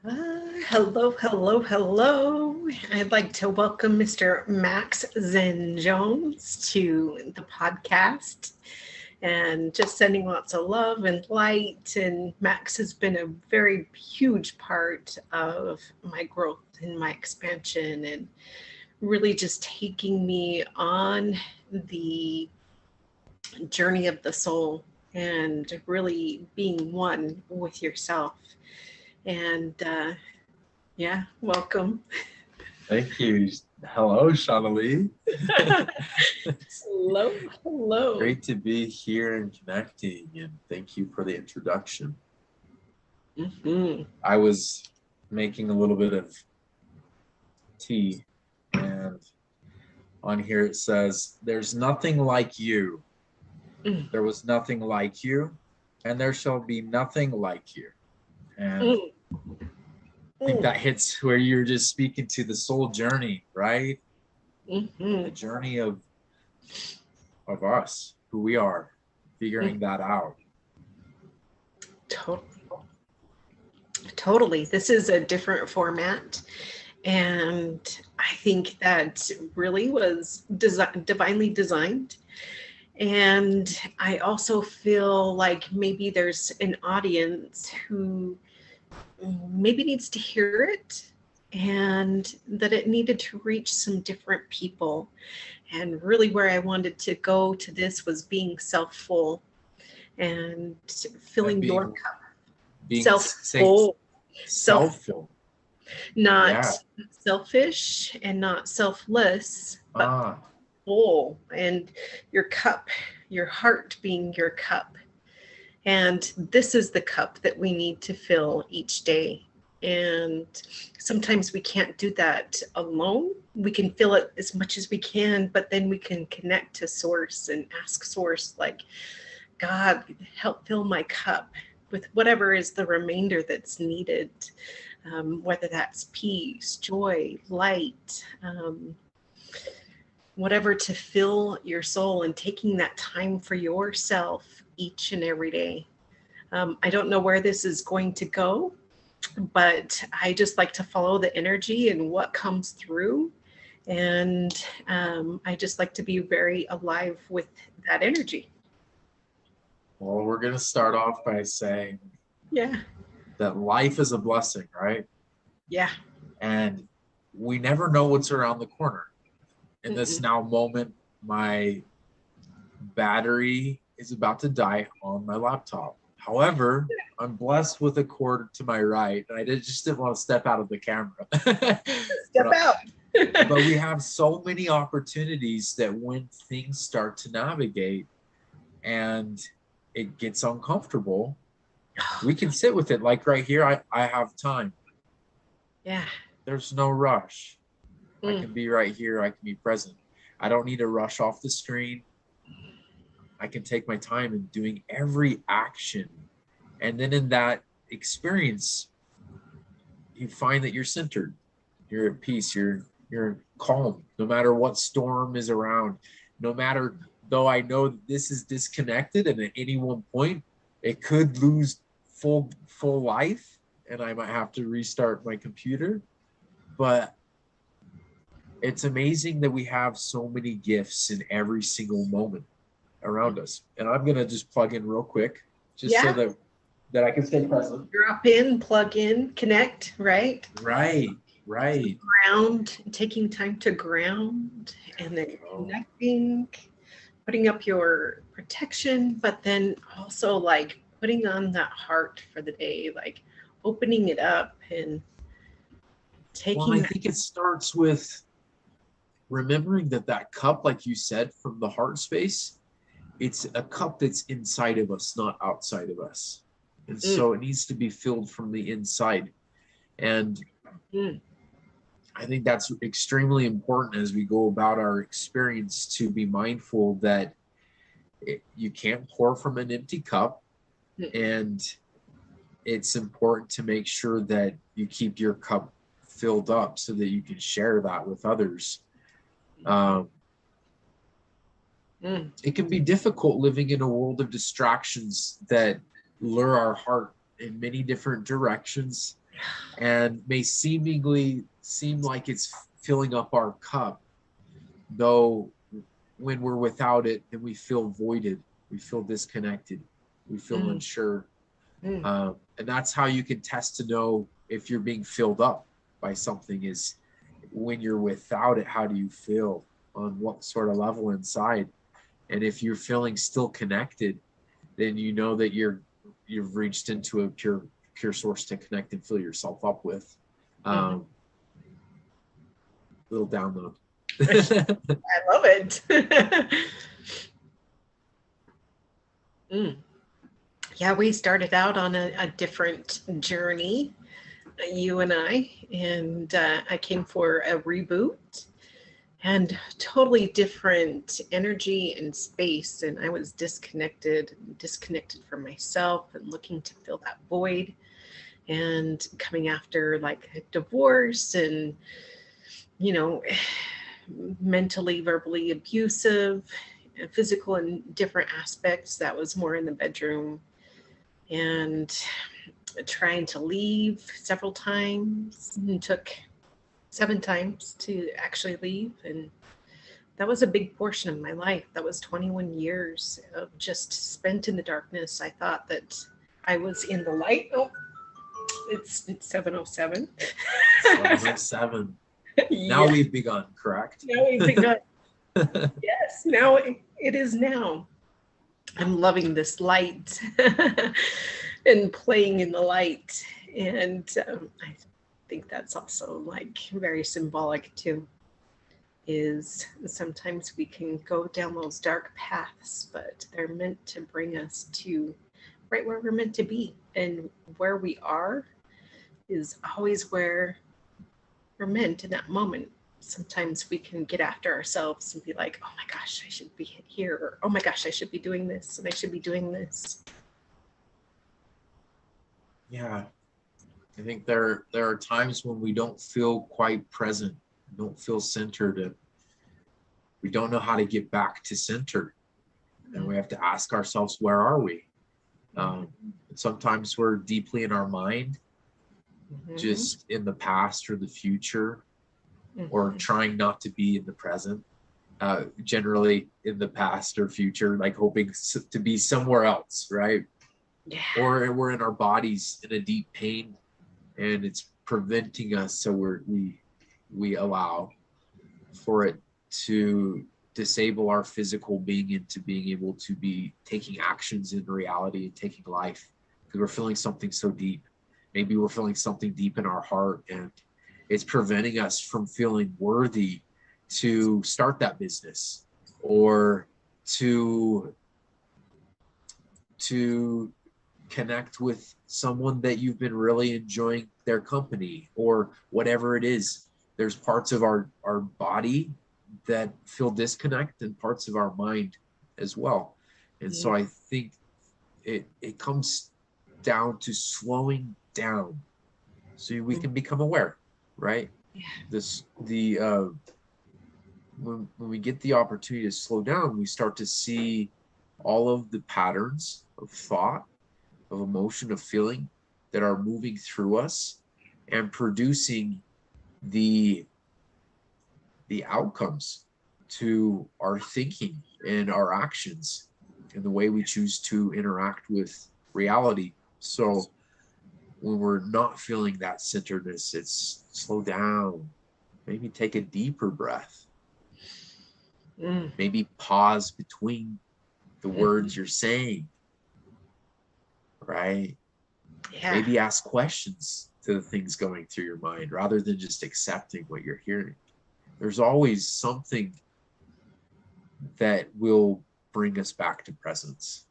Hello, hello, hello. I'd like to welcome Mr. Max Zen Jones to the podcast and just sending lots of love and light. And Max has been a very huge part of my growth and my expansion and really just taking me on the journey of the soul and really being one with yourself. And yeah, welcome. Thank you. Hello, Shawnalee. Hello, hello. Great to be here and connecting, and thank you for the introduction. I was making a little bit of tea, and on here it says, "There's nothing like you. There was nothing like you, and there shall be nothing like you." And I think that hits where you're just speaking to the soul journey, right? The journey of us, who we are, figuring that out. Totally. This is a different format. And I think that really was divinely designed. And I also feel like maybe there's an audience who maybe needs to hear it and that it needed to reach some different people. And really where I wanted to go to this was being self-full and filling your cup. Being Self-full. Self-full. Not selfish and not selfless, but full. And your cup, your heart being your cup. And this is the cup that we need to fill each day. And sometimes we can't do that alone. We can fill it as much as we can, but then we can connect to source and ask source, like, God, help fill my cup with whatever is the remainder that's needed, whether that's peace, joy, light, whatever to fill your soul, and taking that time for yourself each and every day. I don't know where this is going to go, but I just like to follow the energy and what comes through. And I just like to be very alive with that energy. Well, we're going to start off by saying that life is a blessing, right? Yeah. And we never know what's around the corner. In this now moment, my battery is about to die on my laptop. However, I'm blessed with a cord to my right, and I just didn't want to step out of the camera. Step out. But we have so many opportunities that when things start to navigate and it gets uncomfortable, we can sit with it. Like right here, I have time. Yeah. There's no rush. I can be right here. I can be present. I don't need to rush off the screen. I can take my time in doing every action. And then in that experience, you find that you're centered. You're at peace. You're calm, no matter what storm is around. No matter, though I know that this is disconnected, and at any one point, it could lose full life, and I might have to restart my computer. But it's amazing that we have so many gifts in every single moment around us. And I'm going to just plug in real quick, just so that I can stay present. Drop in, plug in, connect, right? Right. Ground, taking time to ground, and then connecting, putting up your protection, but then also like putting on that heart for the day, like opening it up and taking. Well, I think it starts with remembering that cup, like you said, from the heart space, it's a cup that's inside of us, not outside of us. And so it needs to be filled from the inside. And I think that's extremely important as we go about our experience, to be mindful that you can't pour from an empty cup. And it's important to make sure that you keep your cup filled up so that you can share that with others. It can be difficult living in a world of distractions that lure our heart in many different directions. and may seemingly seem like it's filling up our cup, though when we're without it, then we feel voided, we feel disconnected, we feel unsure. And that's how you can test to know if you're being filled up by something, is when you're without it, how do you feel, on what sort of level inside? And if you're feeling still connected, then you know that you've reached into a pure source to connect and fill yourself up with. Little download. I love it. Yeah, we started out on a different journey, you and I came for a reboot, and totally different energy and space, and I was disconnected from myself and looking to fill that void, and coming after like a divorce, and mentally, verbally abusive, physical and different aspects. That was more in the bedroom, and trying to leave several times, and took 7 times to actually leave. And that was a big portion of my life. That was 21 years of just spent in the darkness. I thought that I was in the light. Oh, it's 7:07. 7:07. Now we've begun, correct? Now we've begun. Yes, now it is now. I'm loving this light and playing in the light. And I think that's also like very symbolic too, is sometimes we can go down those dark paths, but they're meant to bring us to right where we're meant to be. And where we are is always where we're meant in that moment. Sometimes we can get after ourselves and be like, oh my gosh, I should be here, or oh my gosh, I should be doing this, and I should be doing this. Yeah, I think there are times when we don't feel quite present, don't feel centered, and we don't know how to get back to center, and we have to ask ourselves, where are we? Sometimes we're deeply in our mind, just in the past or the future, or trying not to be in the present, generally in the past or future, like hoping to be somewhere else, right? Yeah. Or we're in our bodies in a deep pain, and it's preventing us, so we allow for it to disable our physical being into being able to be taking actions in reality and taking life, because we're feeling something so deep. Maybe we're feeling something deep in our heart, and it's preventing us from feeling worthy to start that business, or to connect with someone that you've been really enjoying their company, or whatever it is. There's parts of our body that feel disconnect, and parts of our mind as well. And so I think it comes down to slowing down so we can become aware, right? When we get the opportunity to slow down, we start to see all of the patterns of thought, of emotion, of feeling that are moving through us and producing the outcomes to our thinking and our actions and the way we choose to interact with reality. So when we're not feeling that centeredness, it's slow down, maybe take a deeper breath, maybe pause between the words you're saying, right? Yeah. Maybe ask questions to the things going through your mind rather than just accepting what you're hearing. There's always something that will bring us back to presence.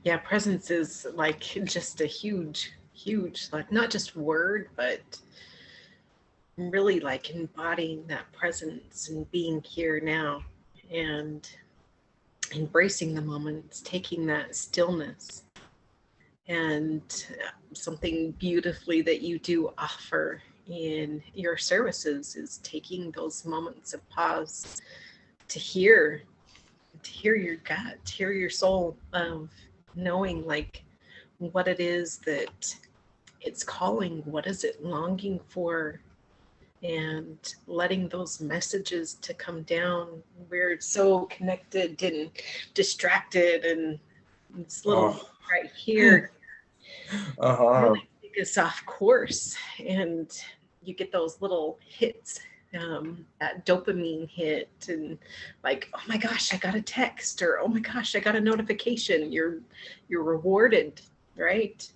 Yeah, presence is like just a huge, like not just word, but really like embodying that presence and being here now and embracing the moments, taking that stillness. And something beautifully that you do offer in your services is taking those moments of pause to hear your gut, to hear your soul, of knowing like what it is that it's calling, what is it longing for, and letting those messages to come down. We're so connected and distracted, and this little right here really take us off course, and you get those little hits, that dopamine hit, and like, oh my gosh, I got a text, or oh my gosh, I got a notification. You're rewarded, right?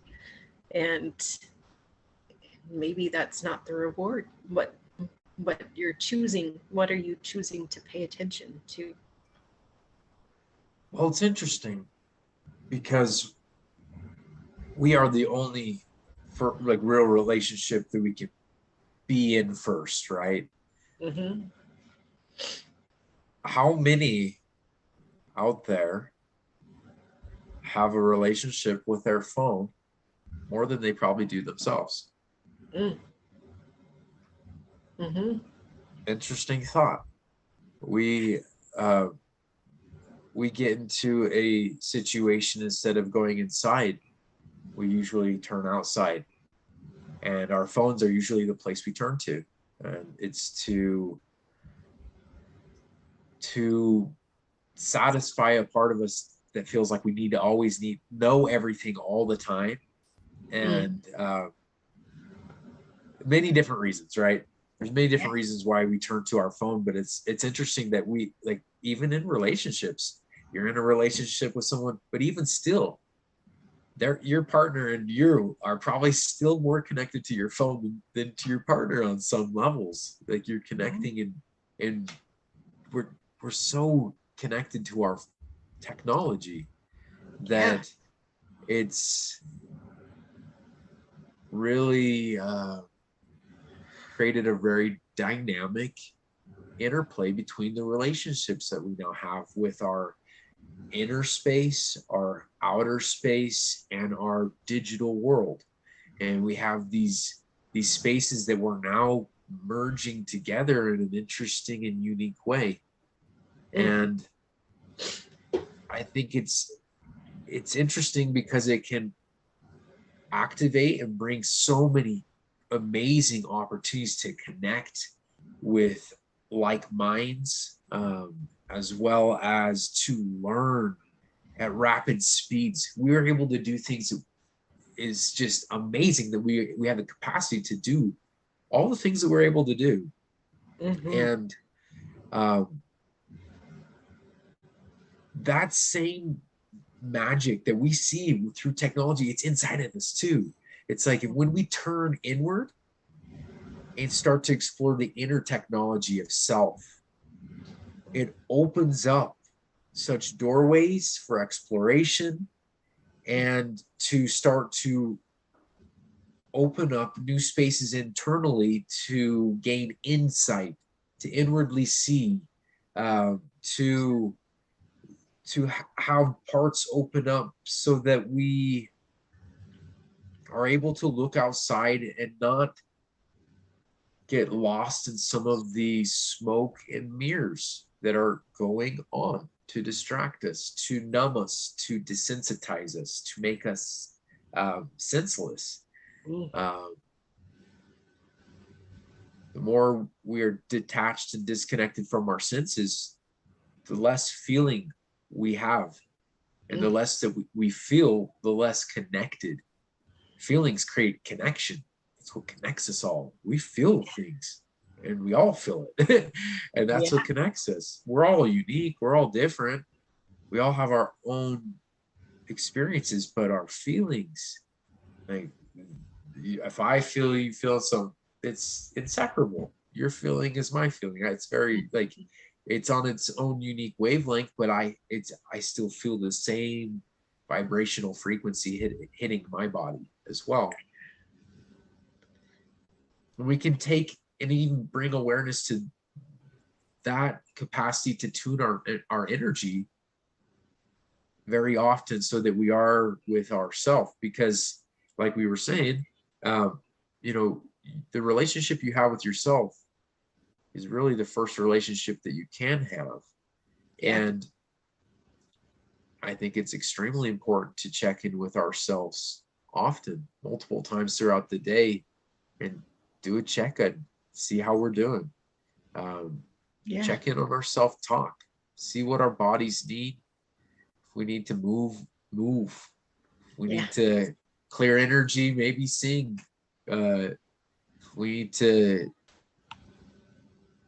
And maybe that's not the reward. What you're choosing, what are you choosing to pay attention to? Well, it's interesting because we are the only real relationship that we can be in first, right? Mm-hmm. How many out there have a relationship with their phone more than they probably do themselves? Mm-hmm. Interesting thought. We get into a situation, instead of going inside, we usually turn outside, and our phones are usually the place we turn to, and it's to satisfy a part of us that feels like we need to always know everything all the time, and many different reasons, right? There's many different reasons why we turn to our phone, but it's interesting that we, like, even in relationships, you're in a relationship with someone, but even still, your partner and you are probably still more connected to your phone than to your partner on some levels. Like, you're connecting, and we're so connected to our technology that it's really created a very dynamic interplay between the relationships that we now have with our inner space, our outer space, and our digital world. And we have these spaces that we're now merging together in an interesting and unique way. And I think it's interesting because it can activate and bring so many amazing opportunities to connect with like minds, as well as to learn at rapid speeds. We were able to do things that is just amazing, that we have the capacity to do all the things that we're able to do. And that same magic that we see through technology, it's inside of us too. It's like when we turn inward and start to explore the inner technology of self, it opens up such doorways for exploration, and to start to open up new spaces internally to gain insight, to inwardly see, to have parts open up so that we are able to look outside and not get lost in some of the smoke and mirrors that are going on to distract us, to numb us, to desensitize us, to make us senseless. The more we are detached and disconnected from our senses, the less feeling we have. And the less that we feel, the less connected. Feelings create connection. That's what connects us all. We feel things, and we all feel it. And that's what connects us. We're all unique. We're all different. We all have our own experiences, but our feelings, like, if I feel, you feel, so it's inseparable. Your feeling is my feeling. It's very, like, it's on its own unique wavelength, but I still feel the same vibrational frequency hitting my body as well. And we can take and even bring awareness to that capacity to tune our energy very often, so that we are with ourself. Because, like we were saying, the relationship you have with yourself is really the first relationship that you can have. And I think it's extremely important to check in with ourselves often, multiple times throughout the day, and do a check-in, see how we're doing. Check in on our self-talk, see what our bodies need. If we need to move. If we need to clear energy, maybe sing. If we need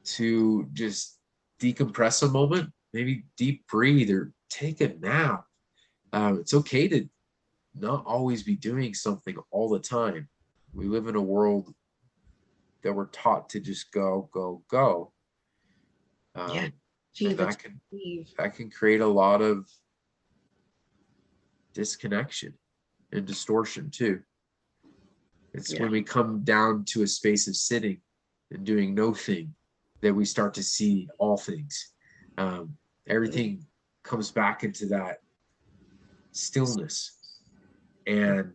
to just decompress a moment, maybe deep breathe or take a nap. It's okay to not always be doing something all the time. We live in a world that we're taught to just go, go, go. That can create a lot of disconnection and distortion too. It's when we come down to a space of sitting and doing no thing that we start to see all things. Everything comes back into that stillness, and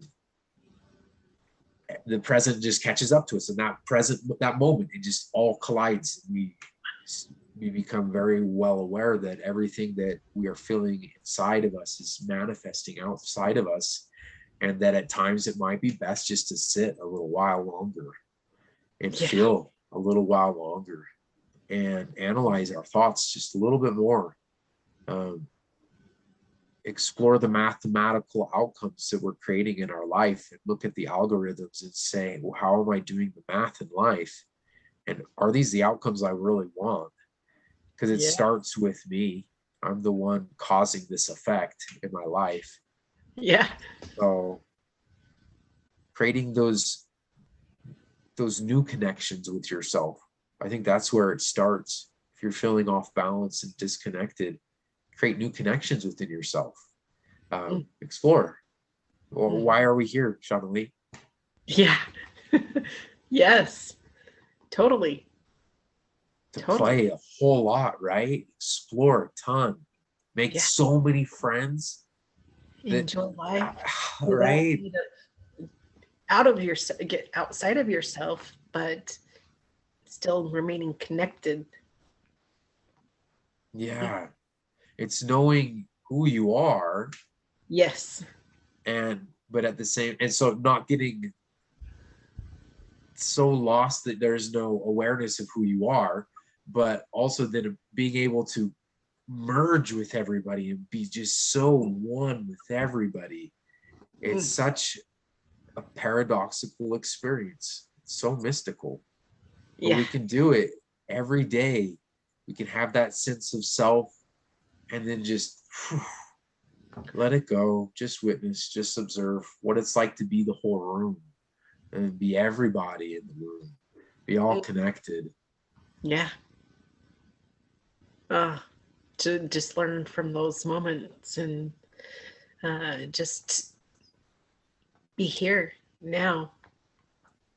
the present just catches up to us. And that moment, it just all collides. We become very well aware that everything that we are feeling inside of us is manifesting outside of us, and that at times it might be best just to sit a little while longer and feel a little while longer and analyze our thoughts just a little bit more. Explore the mathematical outcomes that we're creating in our life, and look at the algorithms and say, well, how am I doing the math in life? And are these the outcomes I really want? Because it starts with me. I'm the one causing this effect in my life. Yeah. So creating those new connections with yourself, I think that's where it starts. If you're feeling off balance and disconnected, create new connections within yourself. Explore. Well, why are we here, Shawnalee? Yeah. Yes. Totally. Play a whole lot, right? Explore a ton. Make so many friends. Enjoy life. Right? Get outside of yourself, but still remaining connected. Yeah. It's knowing who you are. Yes. But at the same, and so not getting so lost that there's no awareness of who you are, but also then being able to merge with everybody and be just so one with everybody. It's such a paradoxical experience. It's so mystical. But we can do it every day. We can have that sense of self, and then just let it go. Just witness, just observe what it's like to be the whole room, and be everybody in the room, be all connected. Yeah. To just learn from those moments, and just be here now.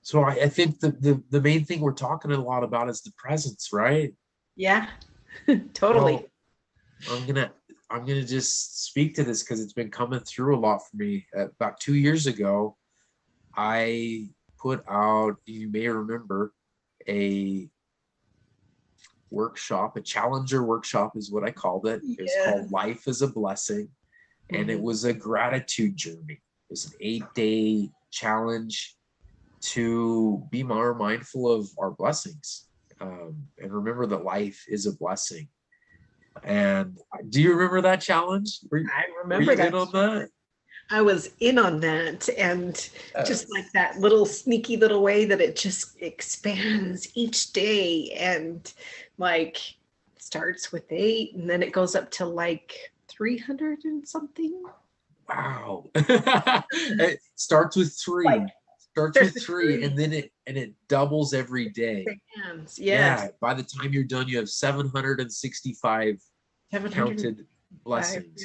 So I think the main thing we're talking a lot about is the presence, right? Yeah. Totally. Well, I'm gonna just speak to this because it's been coming through a lot for me. About 2 years ago, I put out, you may remember, a workshop, a challenger workshop is what I called it. It was called Life is a Blessing. And it was a gratitude journey. It was an 8-day challenge to be more mindful of our blessings, and remember that life is a blessing. And do you remember that challenge? I remember that. In on that? I was in on that, and just like that little sneaky little way that it just expands each day, and like starts with 8 and then it goes up to like 300 and something. Wow. It starts with 3. And then it doubles every day. Yeah. By the time you're done, you have 765 counted blessings.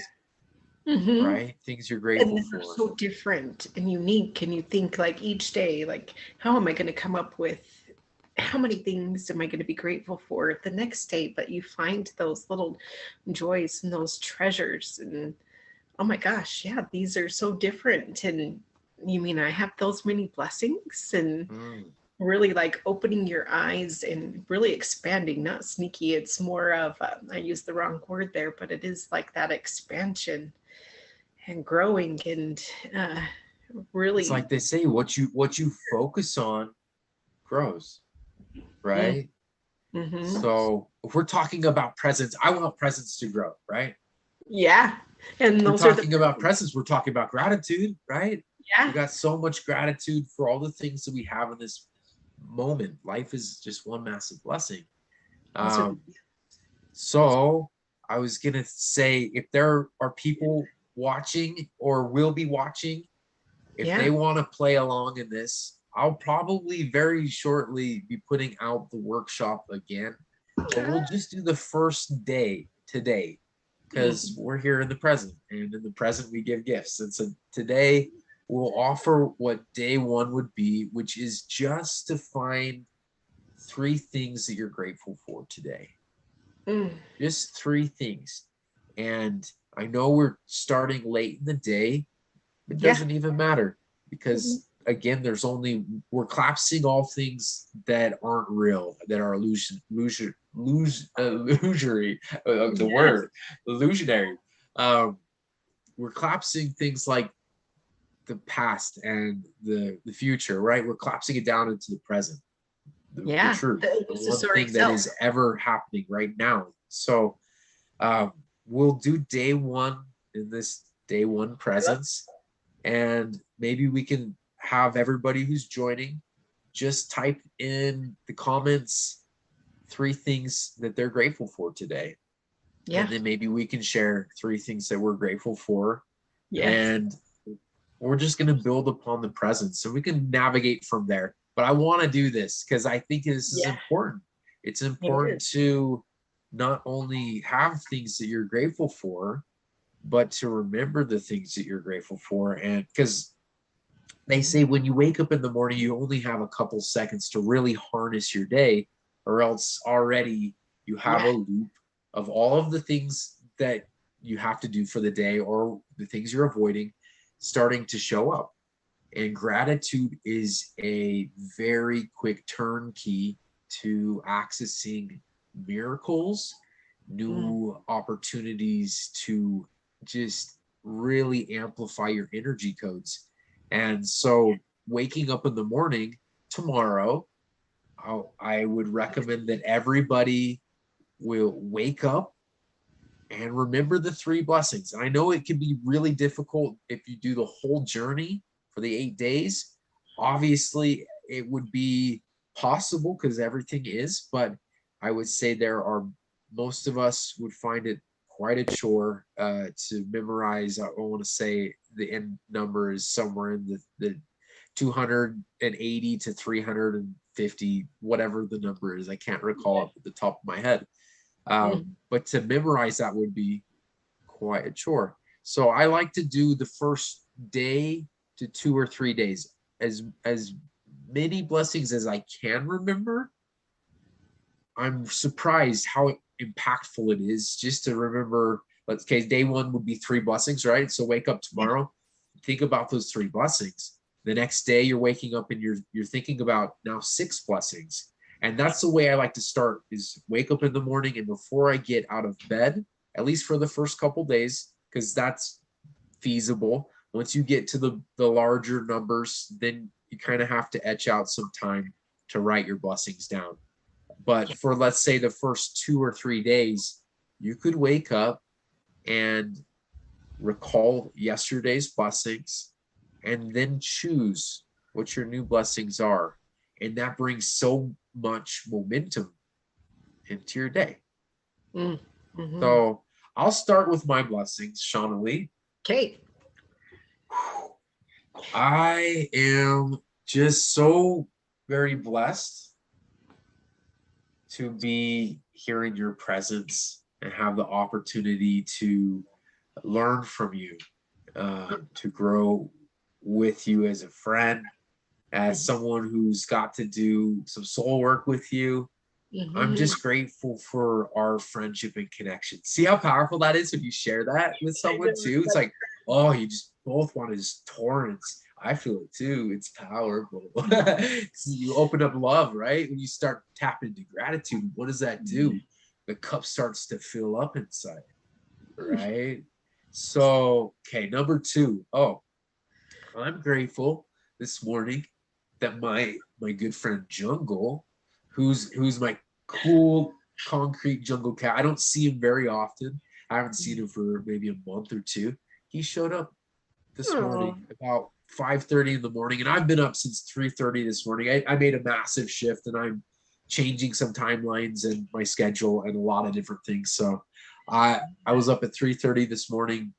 Right? Things you're grateful for. They're so different and unique. And you think like each day, like, how am I going to come up with, how many things am I going to be grateful for the next day? But you find those little joys and those treasures, and oh my gosh, yeah, these are so different. And you mean I have those many blessings? And really like opening your eyes and really expanding, not sneaky. It's more of, I used the wrong word there, but it is like that expansion growing and really. It's like they say, what you focus on grows, right? Mm-hmm. So if we're talking about presence, I want presence to grow, right? Yeah. And We're those talking about presence, we're talking about gratitude, right? Yeah. We got so much gratitude for all the things that we have in this moment. Life is just one massive blessing. So I was gonna say, if there are people watching or will be watching, if they want to play along in this, I'll probably very shortly be putting out the workshop again. But we'll just do the first day today, because we're here in the present, and in the present we give gifts. And so today we'll offer what day one would be, which is just to find 3 things that you're grateful for today. Just 3 things. And I know we're starting late in the day. It doesn't even matter, because again, we're collapsing all things that aren't real, that are illusionary. We're collapsing things like the past and the future, right? We're collapsing it down into the present, the truth, the one thing that is ever happening right now. So we'll do day one in this day one presence, and maybe we can have everybody who's joining just type in the comments 3 things that they're grateful for today. And then maybe we can share 3 things that we're grateful for. And we're just going to build upon the present so we can navigate from there. But I want to do this because I think this is important. It's important to not only have things that you're grateful for, but to remember the things that you're grateful for. And because they say when you wake up in the morning, you only have a couple seconds to really harness your day, or else already you have a loop of all of the things that you have to do for the day, or the things you're avoiding, starting to show up. And gratitude is a very quick turnkey to accessing miracles, new opportunities to just really amplify your energy codes. And so waking up in the morning tomorrow, I would recommend that everybody will wake up and remember the 3 blessings. And I know it can be really difficult if you do the whole journey for the 8 days. Obviously, it would be possible because everything is, but I would say most of us would find it quite a chore to memorize. I want to say the end number is somewhere in the 280 to 350, whatever the number is. I can't recall off the top of my head. But to memorize that would be quite a chore. So I like to do the first day to 2 or 3 days, as many blessings as I can remember. I'm surprised how impactful it is just to remember. Let's say day 1 would be 3 blessings, right? So wake up tomorrow, think about those 3 blessings. The next day you're waking up and you're thinking about now 6 blessings. And that's the way I like to start, is wake up in the morning, and before I get out of bed, at least for the first couple days, because that's feasible. Once you get to the larger numbers, then you kind of have to etch out some time to write your blessings down. But for, let's say, the first 2 or 3 days, you could wake up and recall yesterday's blessings and then choose what your new blessings are. And that brings so much momentum into your day. So I'll start with my blessings, Shawnalee. Okay. I am just so very blessed to be here in your presence and have the opportunity to learn from you, to grow with you as a friend, as someone who's got to do some soul work with you. I'm just grateful for our friendship and connection. See how powerful that is when you share that with someone too? It's like, oh, you just both want to just torrents. I feel it too. It's powerful. You open up love, right? When you start tapping into gratitude, what does that do? The cup starts to fill up inside, right? So, okay, number 2. Oh, I'm grateful this morning that my good friend Jungle, who's my cool concrete jungle cat. I don't see him very often. I haven't seen him for maybe a month or two. He showed up this morning about 5:30 in the morning, and I've been up since 3:30 this morning. I made a massive shift, and I'm changing some timelines and my schedule and a lot of different things. So I was up at 3:30 this morning,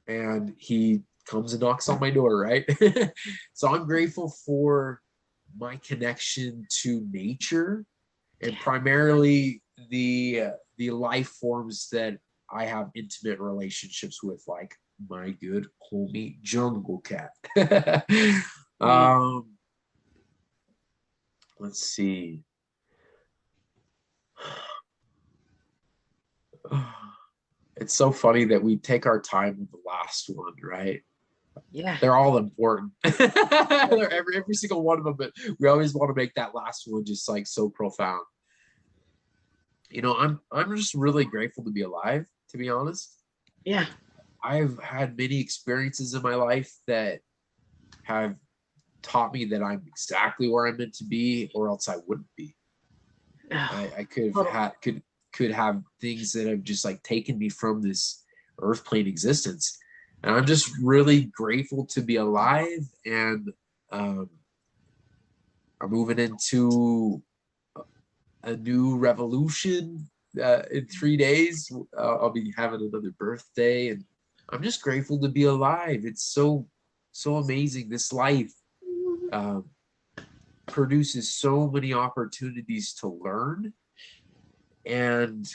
and he comes and knocks on my door, right? So I'm grateful for my connection to nature, and primarily the life forms that I have intimate relationships with, like my good homie Jungle Cat. Let's see. It's so funny that we take our time with the last one, right? Yeah. They're all important. every single one of them, but we always want to make that last one just like so profound. You know, I'm just really grateful to be alive, to be honest. Yeah. I've had many experiences in my life that have taught me that I'm exactly where I'm meant to be, or else I wouldn't be. I could have things that have just like taken me from this earth plane existence, and I'm just really grateful to be alive. And I'm moving into a new revolution in 3 days. I'll be having another birthday, and I'm just grateful to be alive. It's so amazing. This life produces so many opportunities to learn, and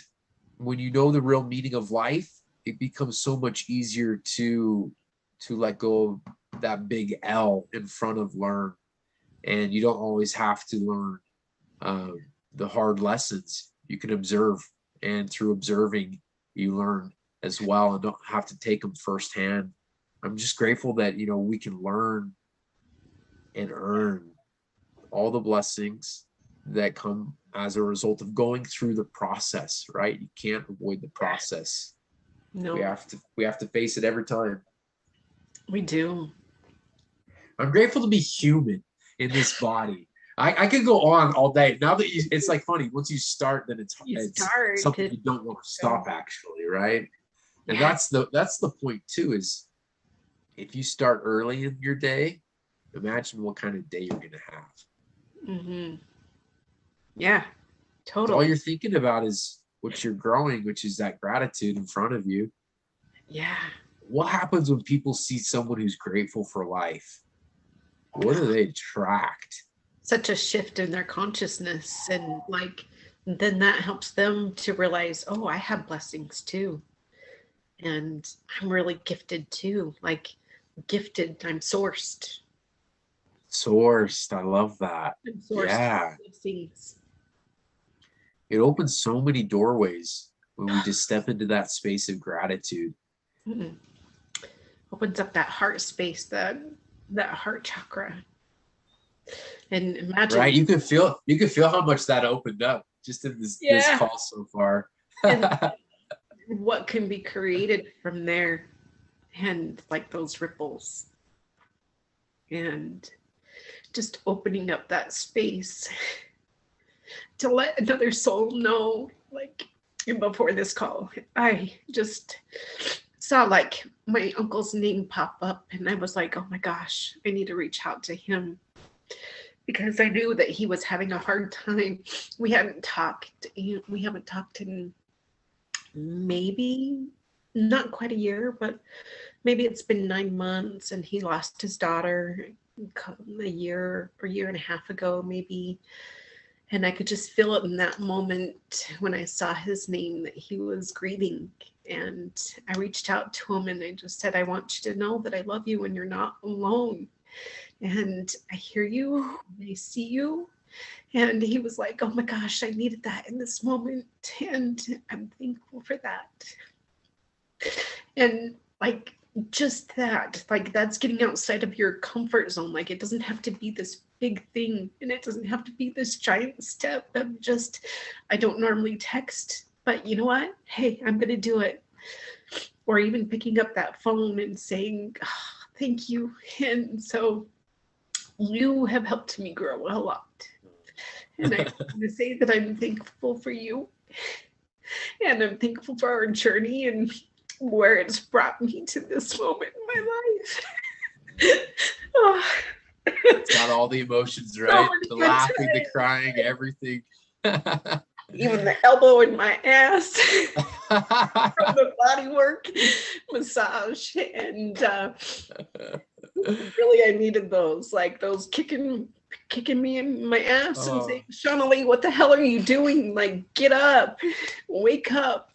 when you know the real meaning of life, it becomes so much easier to let go of that big L in front of learn. And you don't always have to learn the hard lessons. You can observe, and through observing you learn as well, and don't have to take them firsthand. I'm just grateful that, you know, we can learn and earn all the blessings that come as a result of going through the process, right? You can't avoid the process. No. We have to face it every time. We do. I'm grateful to be human in this body. I could go on all day. Now that it's like funny, once you start, then it's something you don't want to stop, actually, right? And that's the point too, is if you start early in your day, imagine what kind of day you're gonna have. Mm-hmm. Yeah, totally. So all you're thinking about is what you're growing, which is that gratitude in front of you. Yeah. What happens when people see someone who's grateful for life? What do they attract? Such a shift in their consciousness, and like then that helps them to realize, oh, I have blessings too, and I'm really gifted too. Like gifted, I'm sourced. I love that. I'm sourced. Yeah. Blessings. It opens so many doorways when we just step into that space of gratitude. Mm-hmm. Opens up that heart space, that heart chakra. And imagine, right? You can feel how much that opened up just in this call so far. What can be created from there, and like those ripples, and just opening up that space to let another soul know. Like before this call, I just saw like my uncle's name pop up, and I was like, oh my gosh, I need to reach out to him, because I knew that he was having a hard time. We haven't talked in maybe not quite a year, but maybe it's been 9 months, and he lost his daughter a year or year and a half ago, maybe. And I could just feel it in that moment when I saw his name that he was grieving. And I reached out to him and I just said, I want you to know that I love you and you're not alone. And I hear you, I see you. And he was like, oh my gosh, I needed that in this moment. And I'm thankful for that. And like, just that, like, that's getting outside of your comfort zone. Like, it doesn't have to be this big thing, and it doesn't have to be this giant step of just, I don't normally text, but you know what? Hey, I'm going to do it. or even picking up that phone and saying, oh, thank you. And so you have helped me grow a lot. And I want to say that I'm thankful for you. And I'm thankful for our journey and where it's brought me to this moment in my life. Oh. It's got all the emotions, right? The laughing, the crying, everything. Even the elbow in my ass from the body work, massage, and really I needed those, like those kicking me in my ass and saying, Shawnalee, what the hell are you doing? Like, get up, wake up.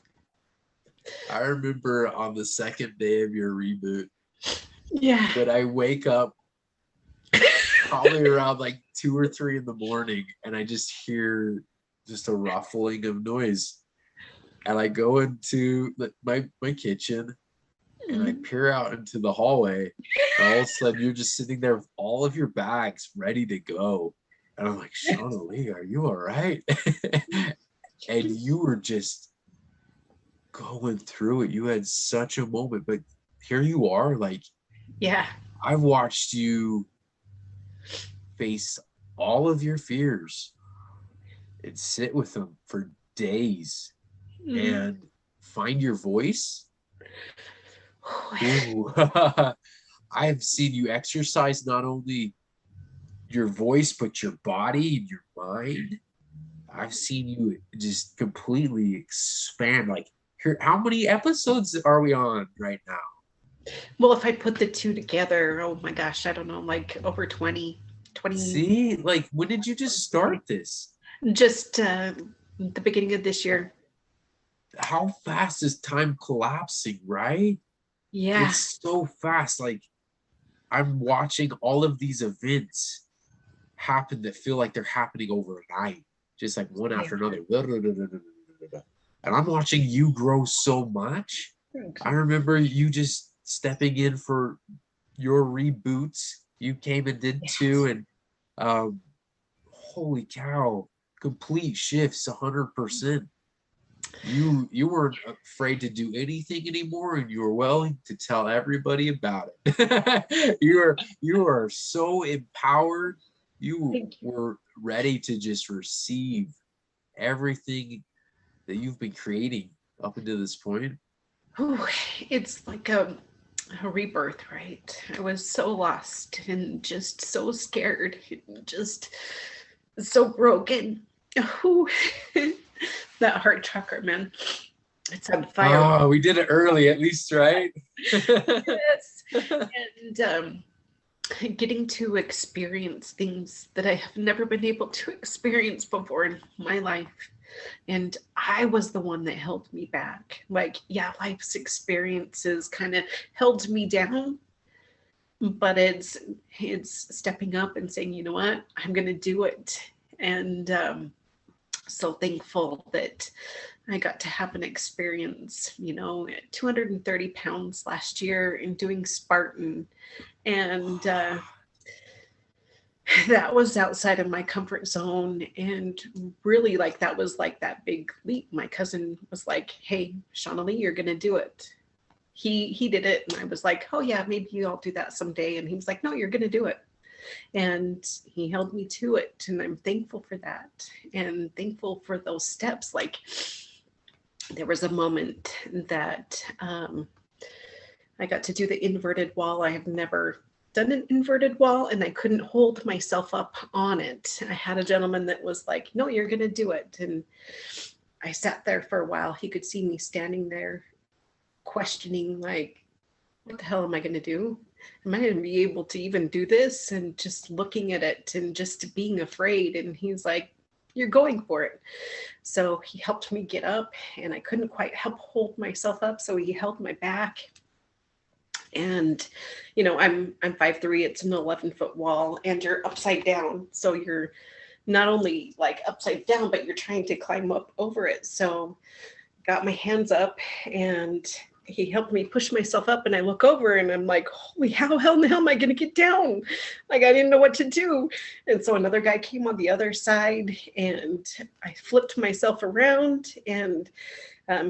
I remember on the second day of your reboot, yeah, that I wake up probably around like 2 or 3 in the morning, and I just hear just a ruffling of noise, and I go into my kitchen, and I peer out into the hallway, and all of a sudden you're just sitting there with all of your bags ready to go, and I'm like, Shawnalee, are you all right? And you were just going through it. You had such a moment, but here you are. Like, yeah, I've watched you face all of your fears and sit with them for days and find your voice. I've seen you exercise not only your voice, but your body and your mind. I've seen you just completely expand. Like, here, how many episodes are we on right now? Well, if I put the two together, oh my gosh, I don't know, like over 20. See, like, when did you just start this? Just the beginning of this year. How fast is time collapsing, right? Yeah. It's so fast. Like, I'm watching all of these events happen that feel like they're happening overnight, just like one after another. And I'm watching you grow so much. I remember you just stepping in for your reboots. You came and did 2, and holy cow, complete shifts 100%. You weren't afraid to do anything anymore, and you were willing to tell everybody about it. you are so empowered. You were ready to just receive everything that you've been creating up until this point. Ooh, it's like a rebirth, right? I was so lost and just so scared, just so broken. Ooh. That heart chakra, man, it's on fire. Oh, we did it early, at least, right? Yes. And getting to experience things that I have never been able to experience before in my life. And I was the one that held me back. Like, yeah, life's experiences kind of held me down, but it's stepping up and saying, you know what, I'm going to do it. And so thankful that I got to have an experience, 230 pounds last year in doing Spartan. And that was outside of my comfort zone. And really, like, that was like that big leap. My cousin was like, hey, Shawnalee, you're going to do it. He did it. And I was like, oh yeah, maybe I'll do that someday. And he was like, no, you're going to do it. And he held me to it, and I'm thankful for that, and thankful for those steps. Like, there was a moment that I got to do the inverted wall. I have never done an inverted wall, and I couldn't hold myself up on it. I had a gentleman that was like, no, you're going to do it. And I sat there for a while. He could see me standing there questioning, like, what the hell am I going to do? Am I going to be able to even do this? And just looking at it and just being afraid. And he's like, you're going for it. So he helped me get up, and I couldn't quite help hold myself up. So he held my back. And, I'm 5'3", it's an 11-foot wall, and you're upside down. So you're not only like upside down, but you're trying to climb up over it. So got my hands up, and he helped me push myself up, and I look over and I'm like, holy, how in the hell am I going to get down? Like, I didn't know what to do. And so another guy came on the other side, and I flipped myself around, and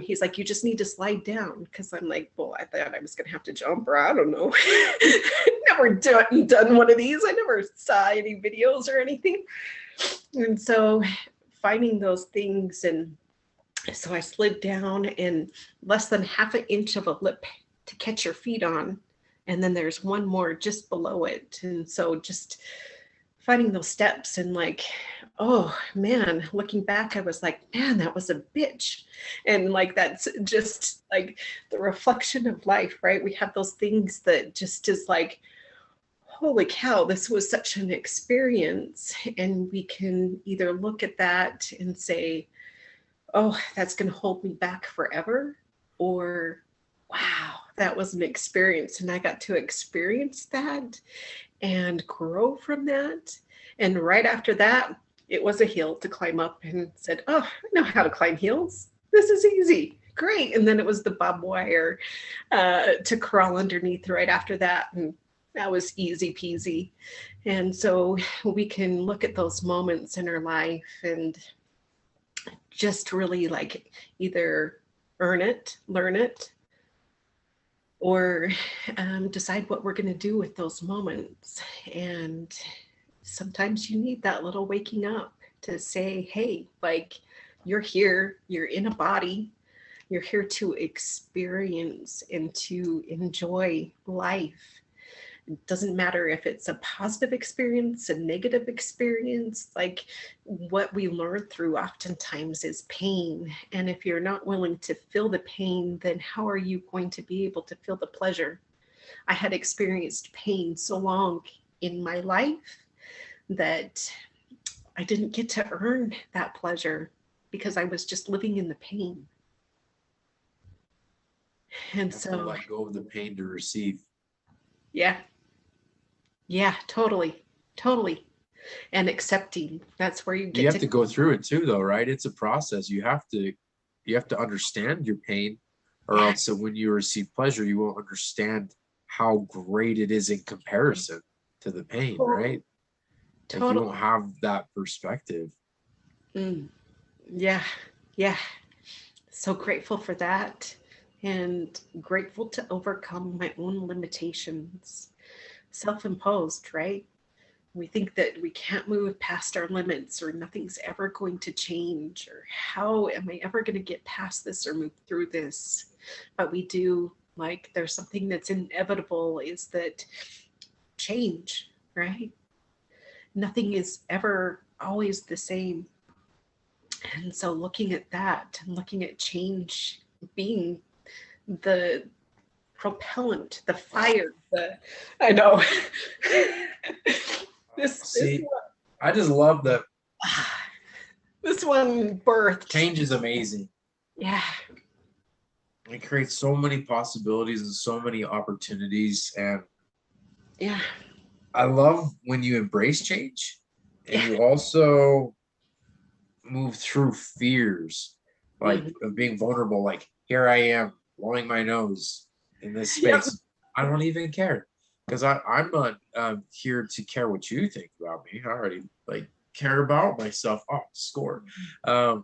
he's like, you just need to slide down. Because I'm like, well, I thought I was going to have to jump, or I don't know. Never done one of these. I never saw any videos or anything. And so finding those things, and so I slid down, and less than half an inch of a lip to catch your feet on. And then there's one more just below it. And so just finding those steps, and like, oh man, looking back, I was like, man, that was a bitch. And like, that's just like the reflection of life, right? We have those things that just is like, holy cow, this was such an experience. And we can either look at that and say, oh, that's going to hold me back forever, or wow, that was an experience, and I got to experience that and grow from that. And right after that, it was a hill to climb up, and said, oh, I know how to climb hills. This is easy. Great. And then it was the barbed wire to crawl underneath right after that. And that was easy peasy. And so we can look at those moments in our life and just really like either earn it, learn it, or decide what we're going to do with those moments. And sometimes you need that little waking up to say, hey, like, you're here, you're in a body, you're here to experience and to enjoy life. It doesn't matter if it's a positive experience, a negative experience. Like, what we learn through oftentimes is pain. And if you're not willing to feel the pain, then how are you going to be able to feel the pleasure? I had experienced pain so long in my life that I didn't get to earn that pleasure because I was just living in the pain. And so let go of the pain to receive. Yeah, totally. And accepting. That's where you have to go through it too, though, right? It's a process. You have to understand your pain, or else when you receive pleasure, you won't understand how great it is in comparison to the pain, right? Like, you won't have that perspective. Yeah. So grateful for that, and grateful to overcome my own limitations. Self-imposed, right? We think that we can't move past our limits, or nothing's ever going to change, or how am I ever going to get past this or move through this? But we do. Like, there's something that's inevitable, is that change, right? Nothing is ever always the same. And so looking at that, and looking at change being the propellant, the fire, I know. See, I just love that. This one birthed. Change is amazing. Yeah. It creates so many possibilities and so many opportunities. And yeah, I love when you embrace change, and you also move through fears, like of being vulnerable. Like, here I am blowing my nose in this space. I don't even care, because I'm not here to care what you think about me. I already care about myself. Oh, score. I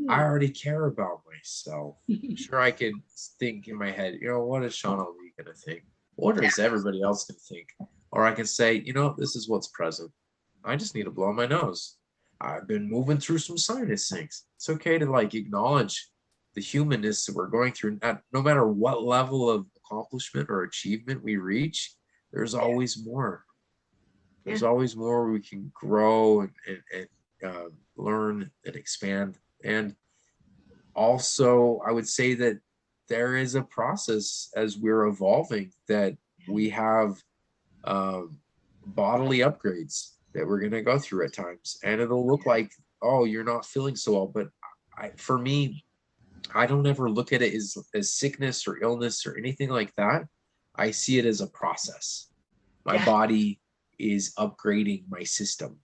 already care about myself. Sure, I can think in my head, what is Shawnalee gonna think? What is everybody else gonna think? Or I can say, this is what's present. I just need to blow my nose. I've been moving through some sinus things. It's okay to acknowledge the humanness that we're going through. No matter what level of accomplishment or achievement we reach, there's always more. There's always more we can grow and learn and expand. And also, I would say that there is a process as we're evolving, that we have bodily upgrades that we're going to go through at times. And it'll look like, oh, you're not feeling so well. But for me, I don't ever look at it as sickness or illness or anything like that. I see it as a process. My body is upgrading my system.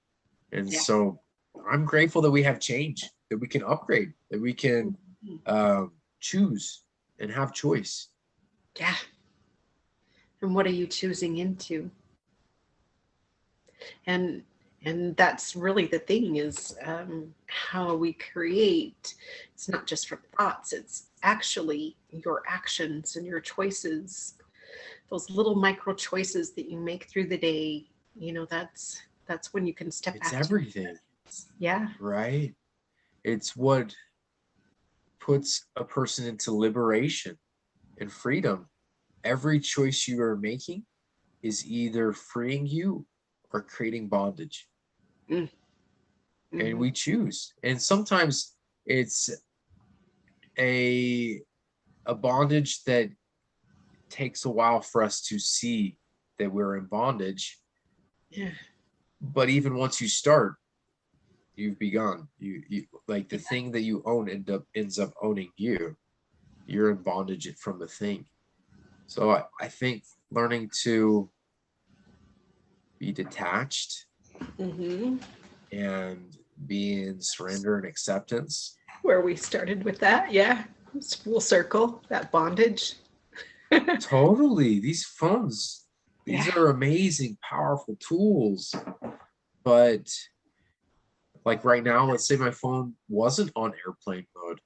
And so I'm grateful that we have change, that we can upgrade, that we can choose and have choice. Yeah. And what are you choosing into? And that's really the thing, is how we create. It's not just from thoughts, it's actually your actions and your choices, those little micro choices that you make through the day. That's when you can step It's back. everything. Yeah. Right. It's what puts a person into liberation and freedom. Every choice you are making is either freeing you or creating bondage. And we choose. And sometimes it's a bondage that takes a while for us to see that we're in bondage. Yeah. But even once you start, you've begun. You like the thing that you own ends up owning you. You're in bondage from the thing. So I think learning to be detached and be in surrender and acceptance. Where we started with that, yeah. It's full circle, that bondage. Totally. These phones, these are amazing, powerful tools. But like right now, let's say my phone wasn't on airplane mode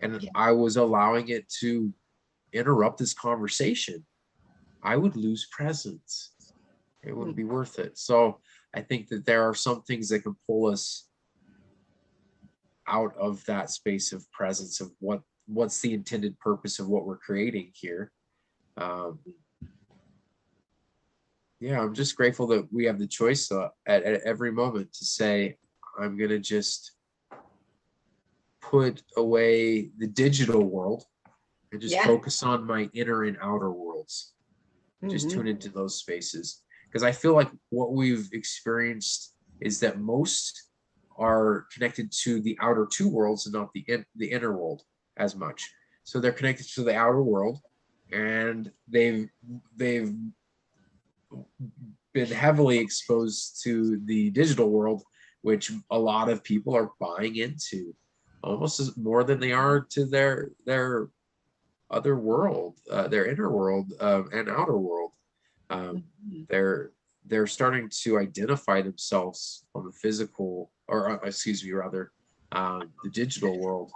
and I was allowing it to interrupt this conversation, I would lose presence. It wouldn't be worth it. So I think that there are some things that can pull us out of that space of presence of what's the intended purpose of what we're creating here. Yeah, I'm just grateful that we have the choice at every moment to say, I'm going to just put away the digital world and just focus on my inner and outer worlds. Just tune into those spaces. Because I feel like what we've experienced is that most are connected to the outer two worlds and not the inner world as much. So they're connected to the outer world, and they've been heavily exposed to the digital world, which a lot of people are buying into almost as more than they are to their other world, their inner world and outer world. They're starting to identify themselves on the physical, or excuse me, rather, the digital world,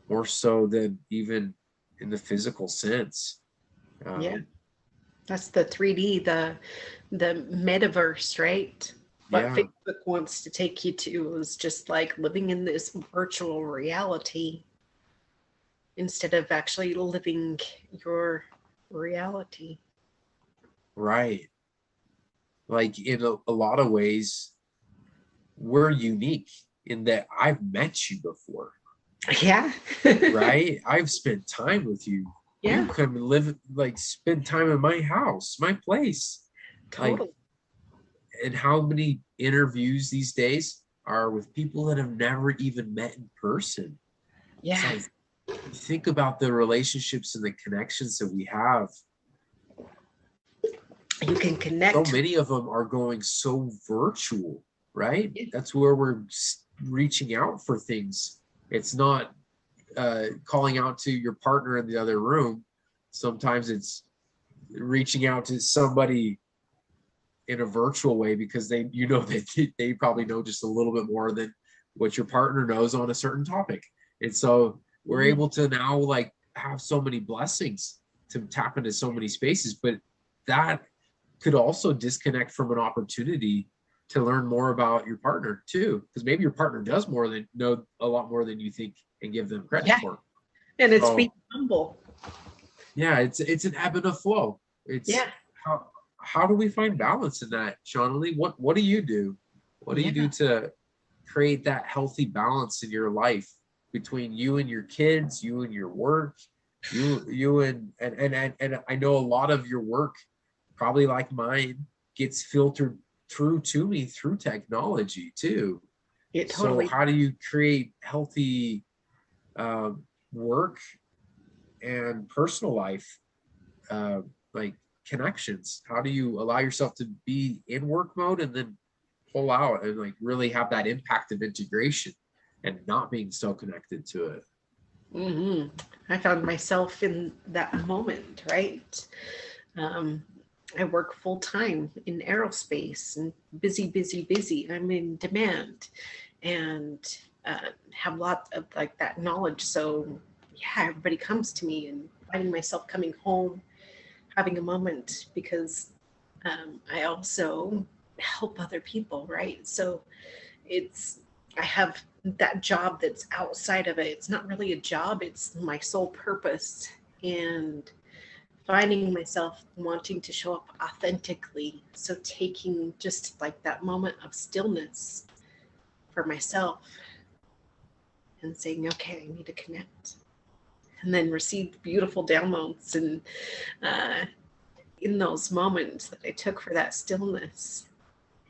more so than even in the physical sense. That's the 3D, the metaverse, right? What Facebook wants to take you to is just like living in this virtual reality instead of actually living your reality. Right. Like in a lot of ways, we're unique in that I've met you before. Yeah. Right? I've spent time with you. Yeah. You come and live, like spend time in my house, my place. Totally. Like, and how many interviews these days are with people that have never even met in person? Yeah. It's like, you think about the relationships and the connections that we have. You can connect. So many of them are going so virtual, right? Yeah. That's where we're reaching out for things. It's not calling out to your partner in the other room. Sometimes it's reaching out to somebody in a virtual way because they probably know just a little bit more than what your partner knows on a certain topic. And so we're able to now like have so many blessings to tap into so many spaces, but that could also disconnect from an opportunity to learn more about your partner too, because maybe your partner does know a lot more than you think and give them credit for. And it's being humble. Yeah, it's an ebb and a flow. It's how do we find balance in that, Shawnalee? What do you do? What do you do to create that healthy balance in your life between you and your kids, you and your work, you and I know a lot of your work, probably like mine, gets filtered through to me through technology too. So how do you create healthy work and personal life like connections? How do you allow yourself to be in work mode and then pull out and like really have that impact of integration and not being so connected to it? I found myself in that moment, right? I work full time in aerospace and busy. I'm in demand and have lots of like that knowledge. So yeah, everybody comes to me, and finding myself coming home, having a moment, because I also help other people, right? So it's, I have that job that's outside of it. It's not really a job, it's my sole purpose. And finding myself wanting to show up authentically. So taking just like that moment of stillness for myself and saying, okay, I need to connect. And then receive beautiful downloads and uh, in those moments that I took for that stillness.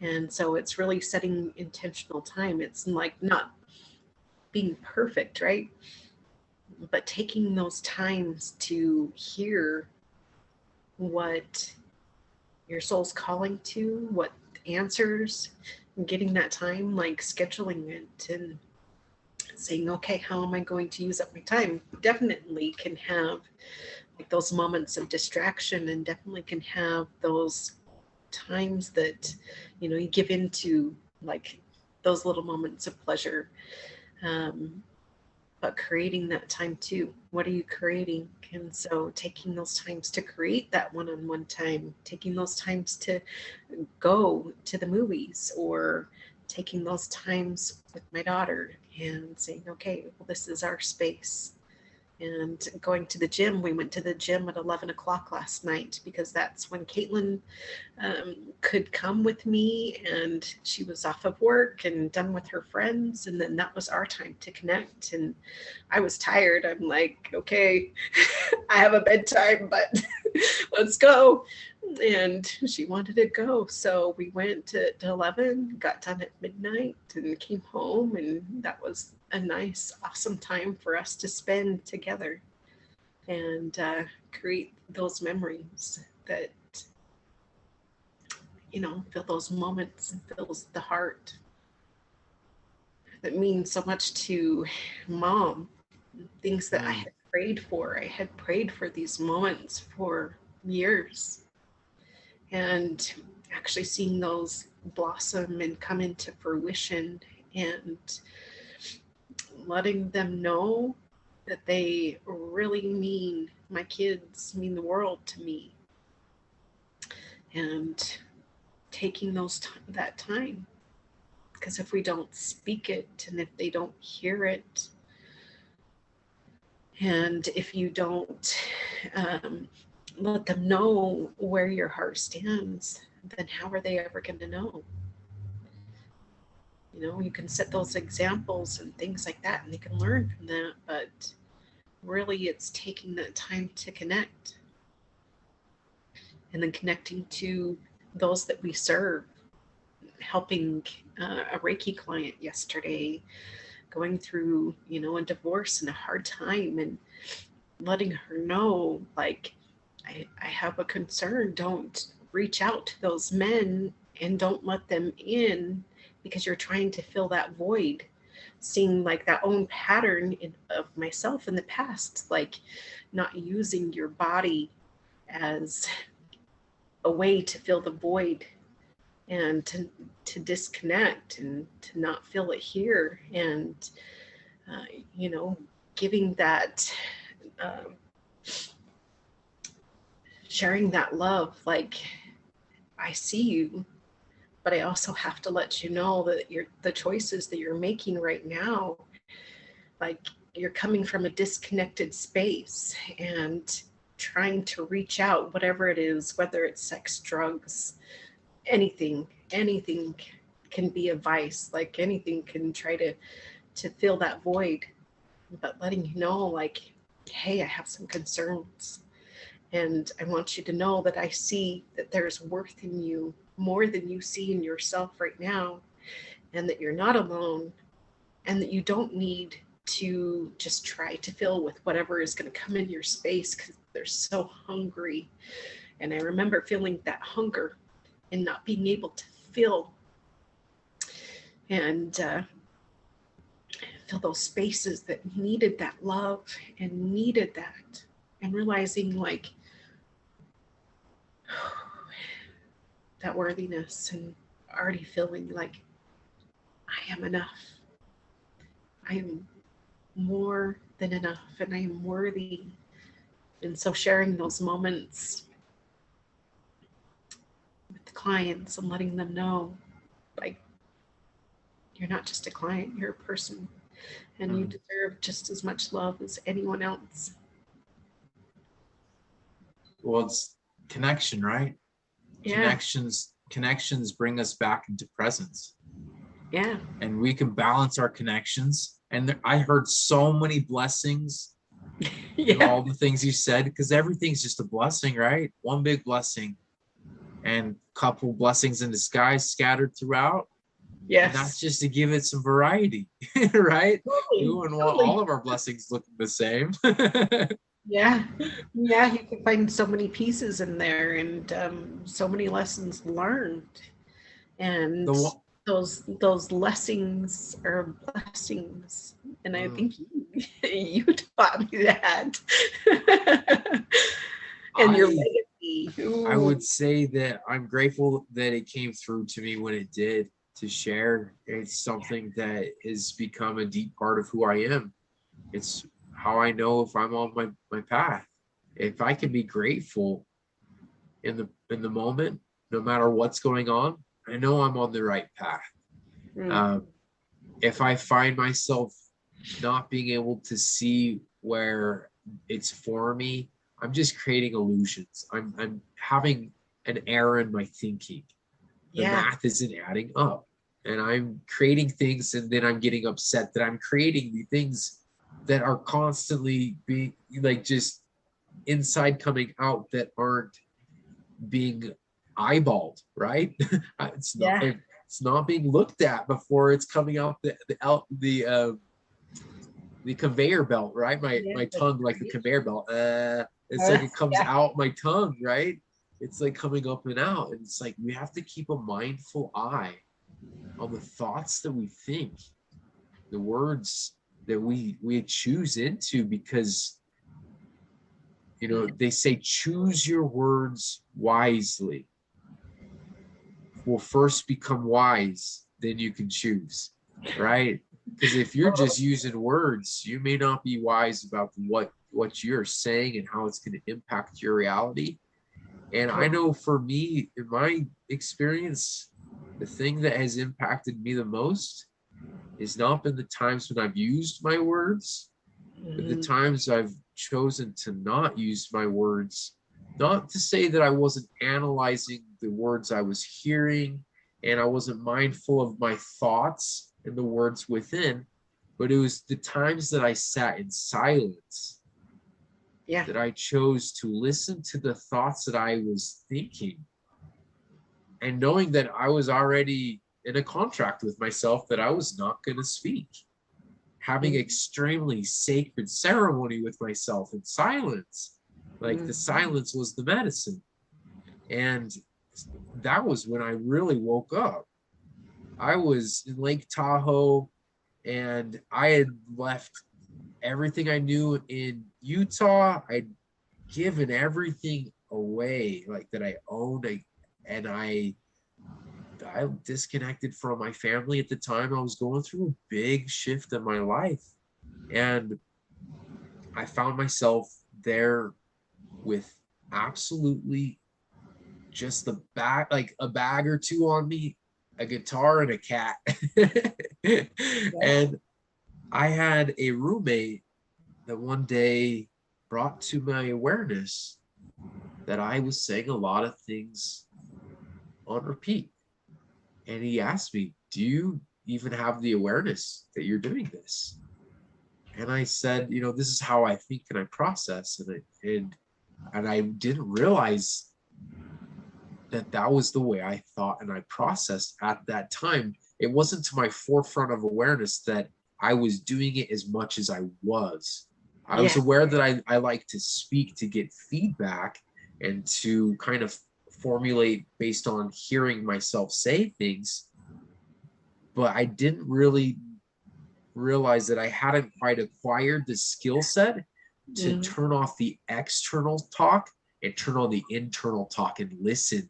And so it's really setting intentional time. It's like not being perfect, right? But taking those times to hear what your soul's calling to, what answers, and getting that time, like scheduling it and saying, okay, how am I going to use up my time? Definitely can have like those moments of distraction, and definitely can have those times that, you know, you give into like those little moments of pleasure. Um, but creating that time too. What are you creating? And so taking those times to create that one-on-one time, taking those times to go to the movies, or taking those times with my daughter and saying, okay, well, this is our space. And going to the gym, we went to the gym at 11 o'clock last night because that's when Caitlin could come with me, and she was off of work and done with her friends. And then that was our time to connect. And I was tired. I'm like, okay, I have a bedtime, but let's go. And she wanted to go. So we went at 11, got done at midnight, and came home. And that was a nice, awesome time for us to spend together and create those memories that, you know, fill those moments and fills the heart. That means so much to Mom. Things that I had prayed for. I had prayed for these moments for years. And actually seeing those blossom and come into fruition, and letting them know that they really mean, my kids mean the world to me. And taking that time, because if we don't speak it, and if they don't hear it, and if you don't let them know where your heart stands, then how are they ever going to know? You know, you can set those examples and things like that, and they can learn from that. But really, it's taking that time to connect, and then connecting to those that we serve. Helping a Reiki client yesterday, going through, you know, a divorce and a hard time, and letting her know, like, I have a concern. Don't reach out to those men and don't let them in, because you're trying to fill that void. Seeing like that own pattern of myself in the past, like not using your body as a way to fill the void, and to disconnect and to not feel it here. And you know, giving that sharing that love, like, I see you, but I also have to let you know that the choices that you're making right now, like, you're coming from a disconnected space and trying to reach out, whatever it is, whether it's sex, drugs, anything can be a vice. Like, anything can try to fill that void. But letting you know, like, hey, I have some concerns, and I want you to know that I see that there's worth in you, more than you see in yourself right now, and that you're not alone, and that you don't need to just try to fill with whatever is going to come in your space, because they're so hungry. And I remember feeling that hunger and not being able to fill and fill those spaces that needed that love and needed that, and realizing, like, that worthiness, and already feeling like I am enough. I am more than enough and I am worthy. And so sharing those moments with the clients and letting them know, like, you're not just a client, you're a person, and you deserve just as much love as anyone else. Well, it's connection, right? Yeah. Connections bring us back into presence. Yeah. And we can balance our connections. And I heard so many blessings in all the things you said, because everything's just a blessing, right? One big blessing and a couple blessings in disguise scattered throughout. Yes. And that's just to give it some variety, right? Totally, We wouldn't want all of our blessings looking the same. Yeah. Yeah, you can find so many pieces in there and so many lessons learned. And those lessons are blessings. And I think you taught me that. And your legacy. Ooh. I would say that I'm grateful that it came through to me when it did, to share. It's something that has become a deep part of who I am. It's how I know if I'm on my path. If I can be grateful in the moment, no matter what's going on, I know I'm on the right path. If I find myself not being able to see where it's for me, I'm just creating illusions. I'm having an error in my thinking. The math isn't adding up. And I'm creating things, and then I'm getting upset that I'm creating the things that are constantly being like just inside coming out that aren't being eyeballed, right? It's not being looked at before it's coming out the conveyor belt, right? My tongue, like the conveyor belt. It's like it comes out my tongue, right? It's like coming up and out. And it's like we have to keep a mindful eye on the thoughts that we think, the words that we choose into, because they say choose your words wisely. Will first become wise, then you can choose, right? Because if you're just using words, you may not be wise about what you're saying and how it's going to impact your reality. And I know for me, in my experience, the thing that has impacted me the most has not been the times when I've used my words, but the times I've chosen to not use my words. Not to say that I wasn't analyzing the words I was hearing and I wasn't mindful of my thoughts and the words within, but it was the times that I sat in silence that I chose to listen to the thoughts that I was thinking, and knowing that I was already in a contract with myself that I was not going to speak, having extremely sacred ceremony with myself in silence. Like the silence was the medicine. And that was when I really woke up. I was in Lake Tahoe and I had left everything I knew in Utah. I'd given everything away, like that I owned. I disconnected from my family at the time. I was going through a big shift in my life. And I found myself there with absolutely just the bag, like a bag or two on me, a guitar and a cat. And I had a roommate that one day brought to my awareness that I was saying a lot of things on repeat. And he asked me, do you even have the awareness that you're doing this? And I said, this is how I think and I process. And I didn't realize that was the way I thought and I processed at that time. It wasn't to my forefront of awareness that I was doing it as much as I was. I was aware that I like to speak to get feedback and to kind of formulate based on hearing myself say things, but I didn't really realize that I hadn't quite acquired the skill set to turn off the external talk and turn on the internal talk and listen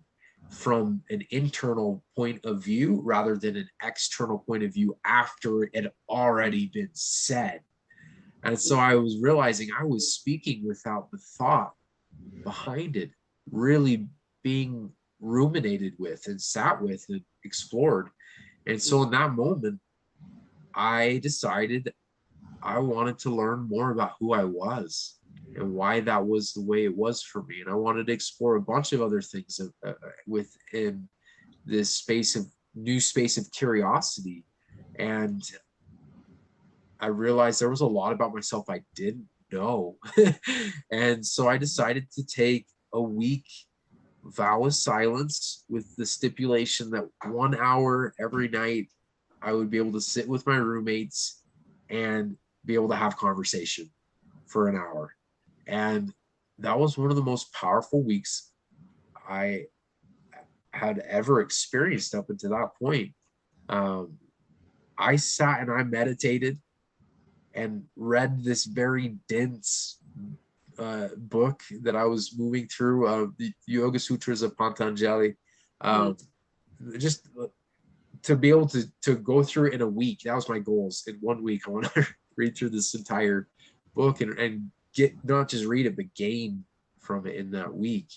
from an internal point of view rather than an external point of view after it had already been said. And so I was realizing I was speaking without the thought behind it really being ruminated with and sat with and explored. And so in that moment, I decided I wanted to learn more about who I was and why that was the way it was for me. And I wanted to explore a bunch of other things within this new space of curiosity. And I realized there was a lot about myself I didn't know. And so I decided to take a week vow of silence with the stipulation that 1 hour every night I would be able to sit with my roommates and be able to have conversation for an hour. And that was one of the most powerful weeks I had ever experienced up until that point. I sat and I meditated and read this very dense book that I was moving through, the Yoga Sutras of Patanjali. Just to be able to go through it in a week. That was my goals. In 1 week, I want to read through this entire book and get, not just read it, but gain from it in that week.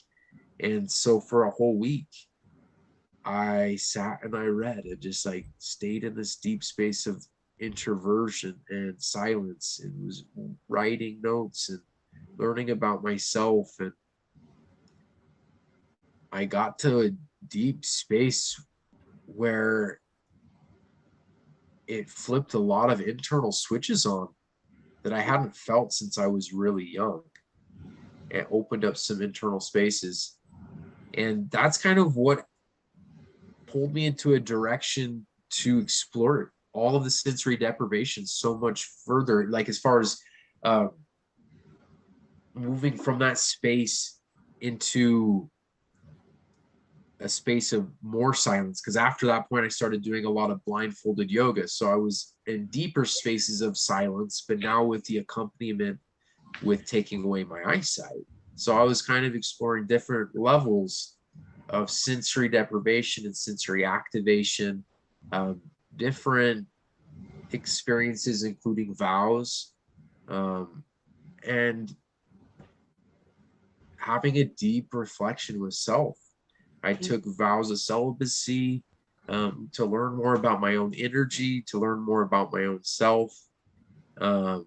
And so for a whole week, I sat and I read and just like stayed in this deep space of introversion and silence, and was writing notes and learning about myself. And I got to a deep space where it flipped a lot of internal switches on that I hadn't felt since I was really young. It opened up some internal spaces. And that's kind of what pulled me into a direction to explore all of the sensory deprivation so much further, like as far as moving from that space into a space of more silence. Because after that point, I started doing a lot of blindfolded yoga. So I was in deeper spaces of silence, but now with the accompaniment with taking away my eyesight. So I was kind of exploring different levels of sensory deprivation and sensory activation, different experiences, including vows, and having a deep reflection with self. I took vows of celibacy to learn more about my own energy, to learn more about my own self. And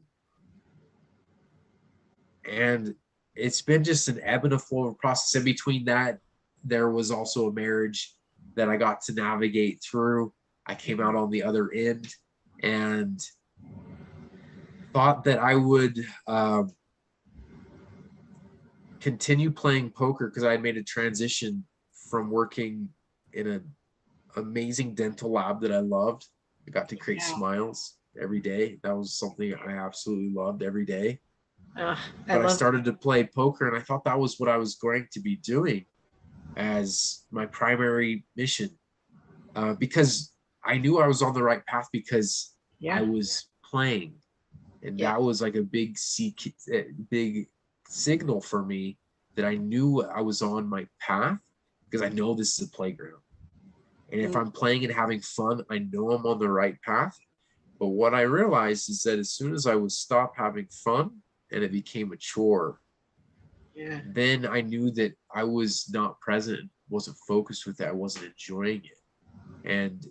it's been just an ebb and a flow of process. In between that, there was also a marriage that I got to navigate through. I came out on the other end and thought that I would continue playing poker, because I had made a transition from working in an amazing dental lab that I loved. I got to create smiles every day. That was something I absolutely loved every day. But I started to play poker, and I thought that was what I was going to be doing as my primary mission, because I knew I was on the right path, because I was playing, and that was like a big signal for me that I knew I was on my path, because I know this is a playground. And if I'm playing and having fun, I know I'm on the right path. But what I realized is that as soon as I would stop having fun and it became a chore, then I knew that I was not present, wasn't focused with it, I wasn't enjoying it. And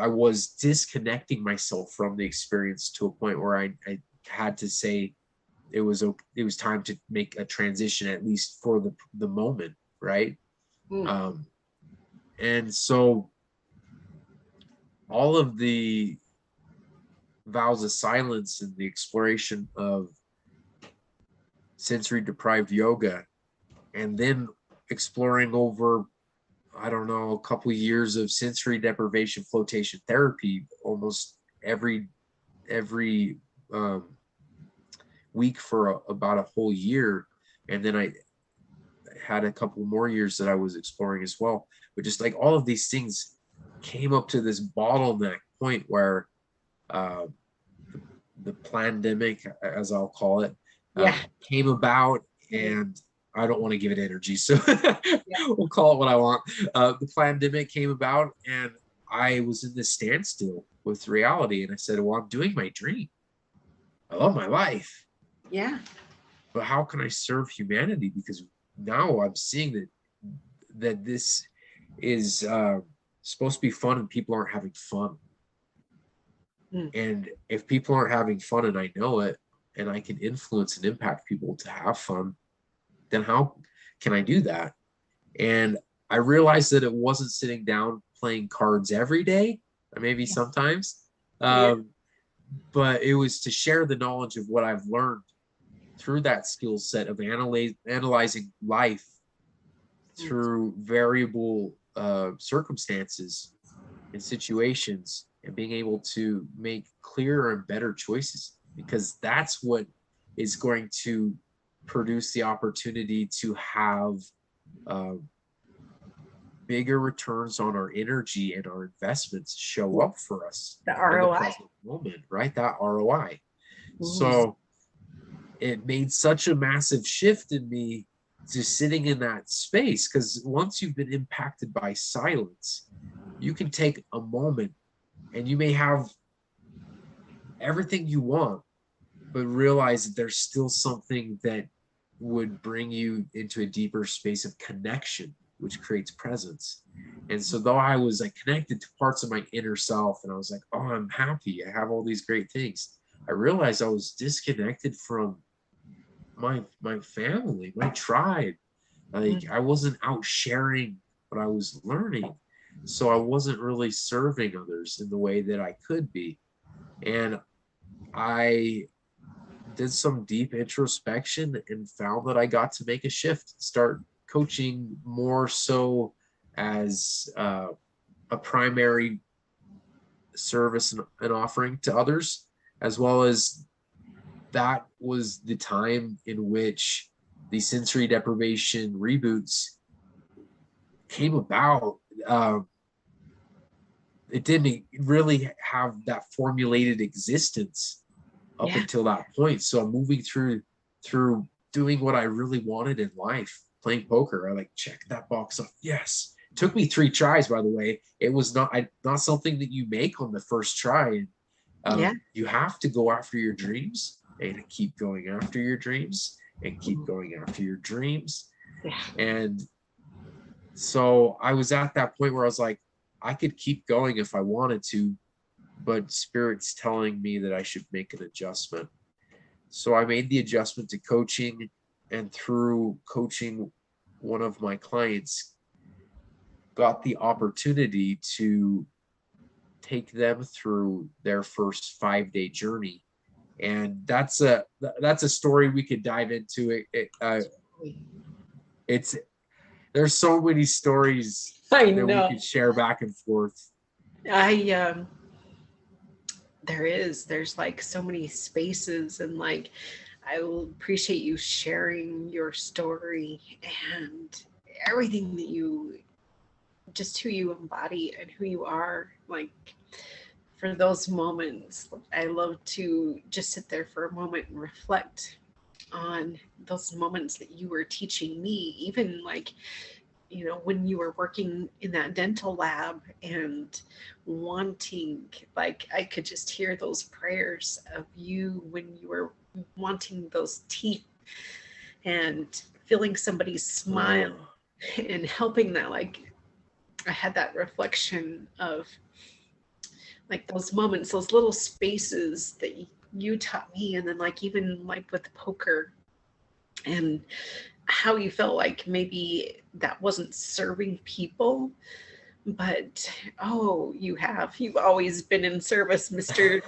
I was disconnecting myself from the experience to a point where I had to say it was time to make a transition, at least for the moment, right? And so all of the vows of silence and the exploration of sensory deprived yoga, and then exploring over, I don't know, a couple of years of sensory deprivation flotation therapy, almost every week for about a whole year. And then I had a couple more years that I was exploring as well. But just like all of these things came up to this bottleneck point where the pandemic, as I'll call it, came about, and I don't want to give it energy, so we'll call it what I want. The pandemic came about, and I was in this standstill with reality, and I said, well, I'm doing my dream. I love my life. Yeah. But how can I serve humanity? Because now I'm seeing that this is supposed to be fun and people aren't having fun. And if people aren't having fun and I know it, and I can influence and impact people to have fun, then how can I do that? And I realized that it wasn't sitting down playing cards every day, or maybe sometimes, but it was to share the knowledge of what I've learned through that skill set of analyzing life through variable circumstances and situations, and being able to make clearer and better choices, because that's what is going to produce the opportunity to have bigger returns on our energy and our investments show up for us. The ROI. In the present moment, right? That ROI. So it made such a massive shift in me just sitting in that space, because once you've been impacted by silence, you can take a moment and you may have everything you want, but realize that there's still something that would bring you into a deeper space of connection, which creates presence. And so though I was like connected to parts of my inner self, and I was like, oh, I'm happy, I have all these great things, I realized I was disconnected from my family, my tribe. Like I wasn't out sharing what I was learning. So I wasn't really serving others in the way that I could be. And I did some deep introspection and found that I got to make a shift, start coaching more so as a primary service and offering to others, as well as that was the time in which the sensory deprivation reboots came about. It didn't really have that formulated existence up until that point. So I'm moving through doing what I really wanted in life, playing poker. I like checked that box off. Yes. It took me 3 tries, by the way. It was not something that you make on the first try. You have to go after your dreams and keep going after your dreams and keep going after your dreams. And so I was at that point where I was like, I could keep going if I wanted to, but Spirit's telling me that I should make an adjustment. So I made the adjustment to coaching, and through coaching one of my clients, got the opportunity to take them through their first 5-day journey. And that's a story we could dive into. There's so many stories that we could share back and forth. There's like so many spaces, and like I will appreciate you sharing your story and everything that you, just who you embody and who you are. Like for those moments, I love to just sit there for a moment and reflect on those moments that you were teaching me, even like, you know, when you were working in that dental lab and wanting, like I could just hear those prayers of you when you were wanting those teeth and feeling somebody's smile and helping that. Like I had that reflection of like those moments, those little spaces that you taught me. And then like even like with poker, and how you felt like maybe that wasn't serving people, but you've always been in service, Mr.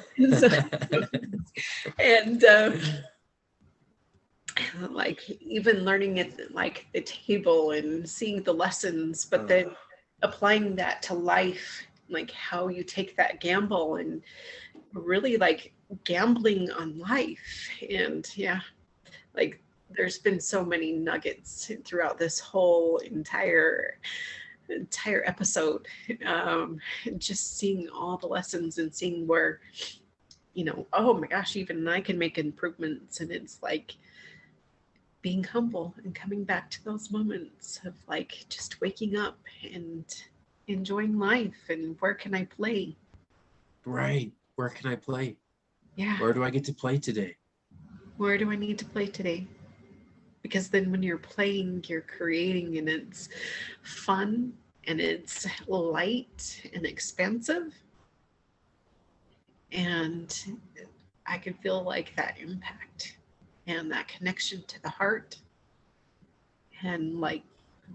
And like even learning at like the table and seeing the lessons, but then applying that to life, like how you take that gamble and really like gambling on life. And like there's been so many nuggets throughout this whole entire episode. Just seeing all the lessons and seeing where, you know, oh my gosh, even I can make improvements. And it's like being humble and coming back to those moments of like just waking up and enjoying life and where can I play? Right. Where can I play? Yeah. Where do I get to play today? Where do I need to play today? Because then when you're playing, you're creating, and it's fun and it's light and expansive. And I can feel like that impact and that connection to the heart. And like,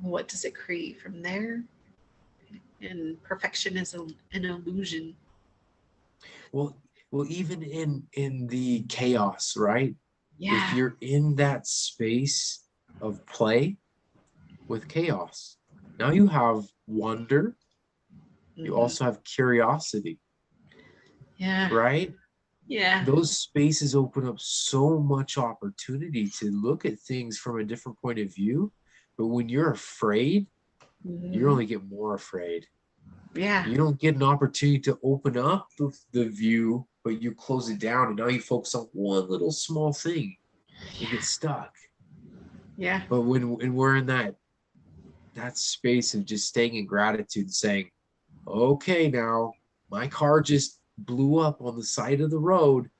what does it create from there? And perfection is an illusion. Well, even in the chaos, right? If Yeah. you're in that space of play with chaos, now you have wonder, you Mhm. also have curiosity, Yeah. right? Yeah. Those spaces open up so much opportunity to look at things from a different point of view. But when you're afraid, you Mhm. only get more afraid. Yeah. You don't get an opportunity to open up the view, but you close it down, and now you focus on one little small thing. You get stuck. Yeah. But when we're in that space of just staying in gratitude and saying, okay, now my car just blew up on the side of the road,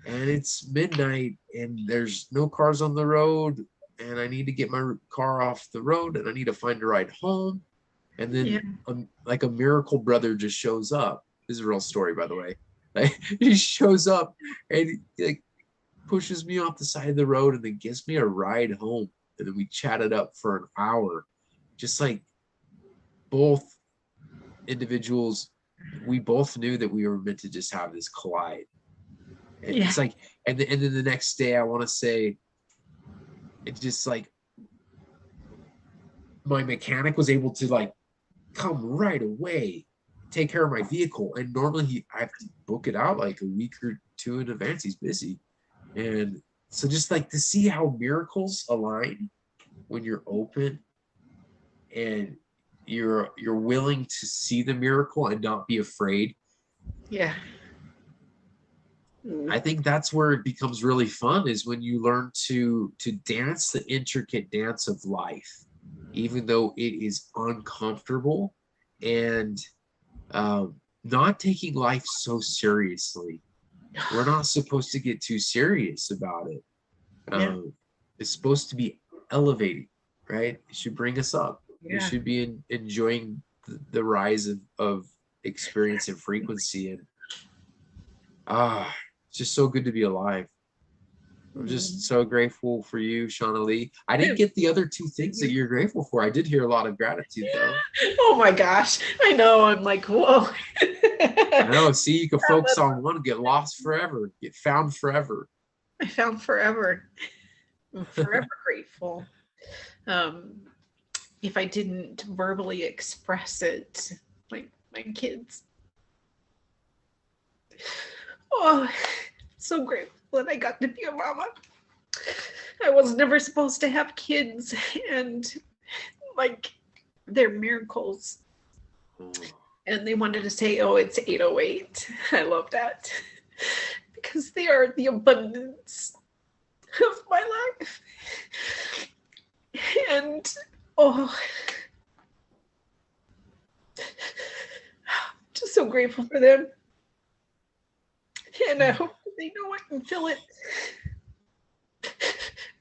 and it's midnight, and there's no cars on the road, and I need to get my car off the road, and I need to find a ride home. And Yeah. then like a miracle brother just shows up. This is a real story, by the way. Like, he shows up and he, like, pushes me off the side of the road and then gives me a ride home. And then we chatted up for an hour, just like both individuals. We both knew that we were meant to just have this collide. And Yeah. it's like, and then the next day, I want to say, it's just like my mechanic was able to like come right away, take care of my vehicle. And normally I have to book it out like a week or two in advance. He's busy. And so just like to see how miracles align when you're open and you're willing to see the miracle and not be afraid. Yeah. I think that's where it becomes really fun, is when you learn to dance the intricate dance of life, even though it is uncomfortable, and not taking life so seriously. We're not supposed to get too serious about it. Yeah. It's supposed to be elevating, right? It should bring us up. We Yeah. should be enjoying the rise of experience and frequency. And it's just so good to be alive. I'm just so grateful for you, Shawnalee. I didn't get the other two things that you're grateful for. I did hear a lot of gratitude, though. Oh my gosh. I know. I'm like, whoa. I know. See, you can focus on one, get lost forever, get found forever. I found forever. I'm forever grateful. Um, if I didn't verbally express it, like my kids. Oh, so grateful that I got to be a mama. I was never supposed to have kids, and like, they're miracles. And they wanted to say, oh, it's 808. I love that. Because they are the abundance of my life. And oh, just so grateful for them. And I hope that they know it and feel it.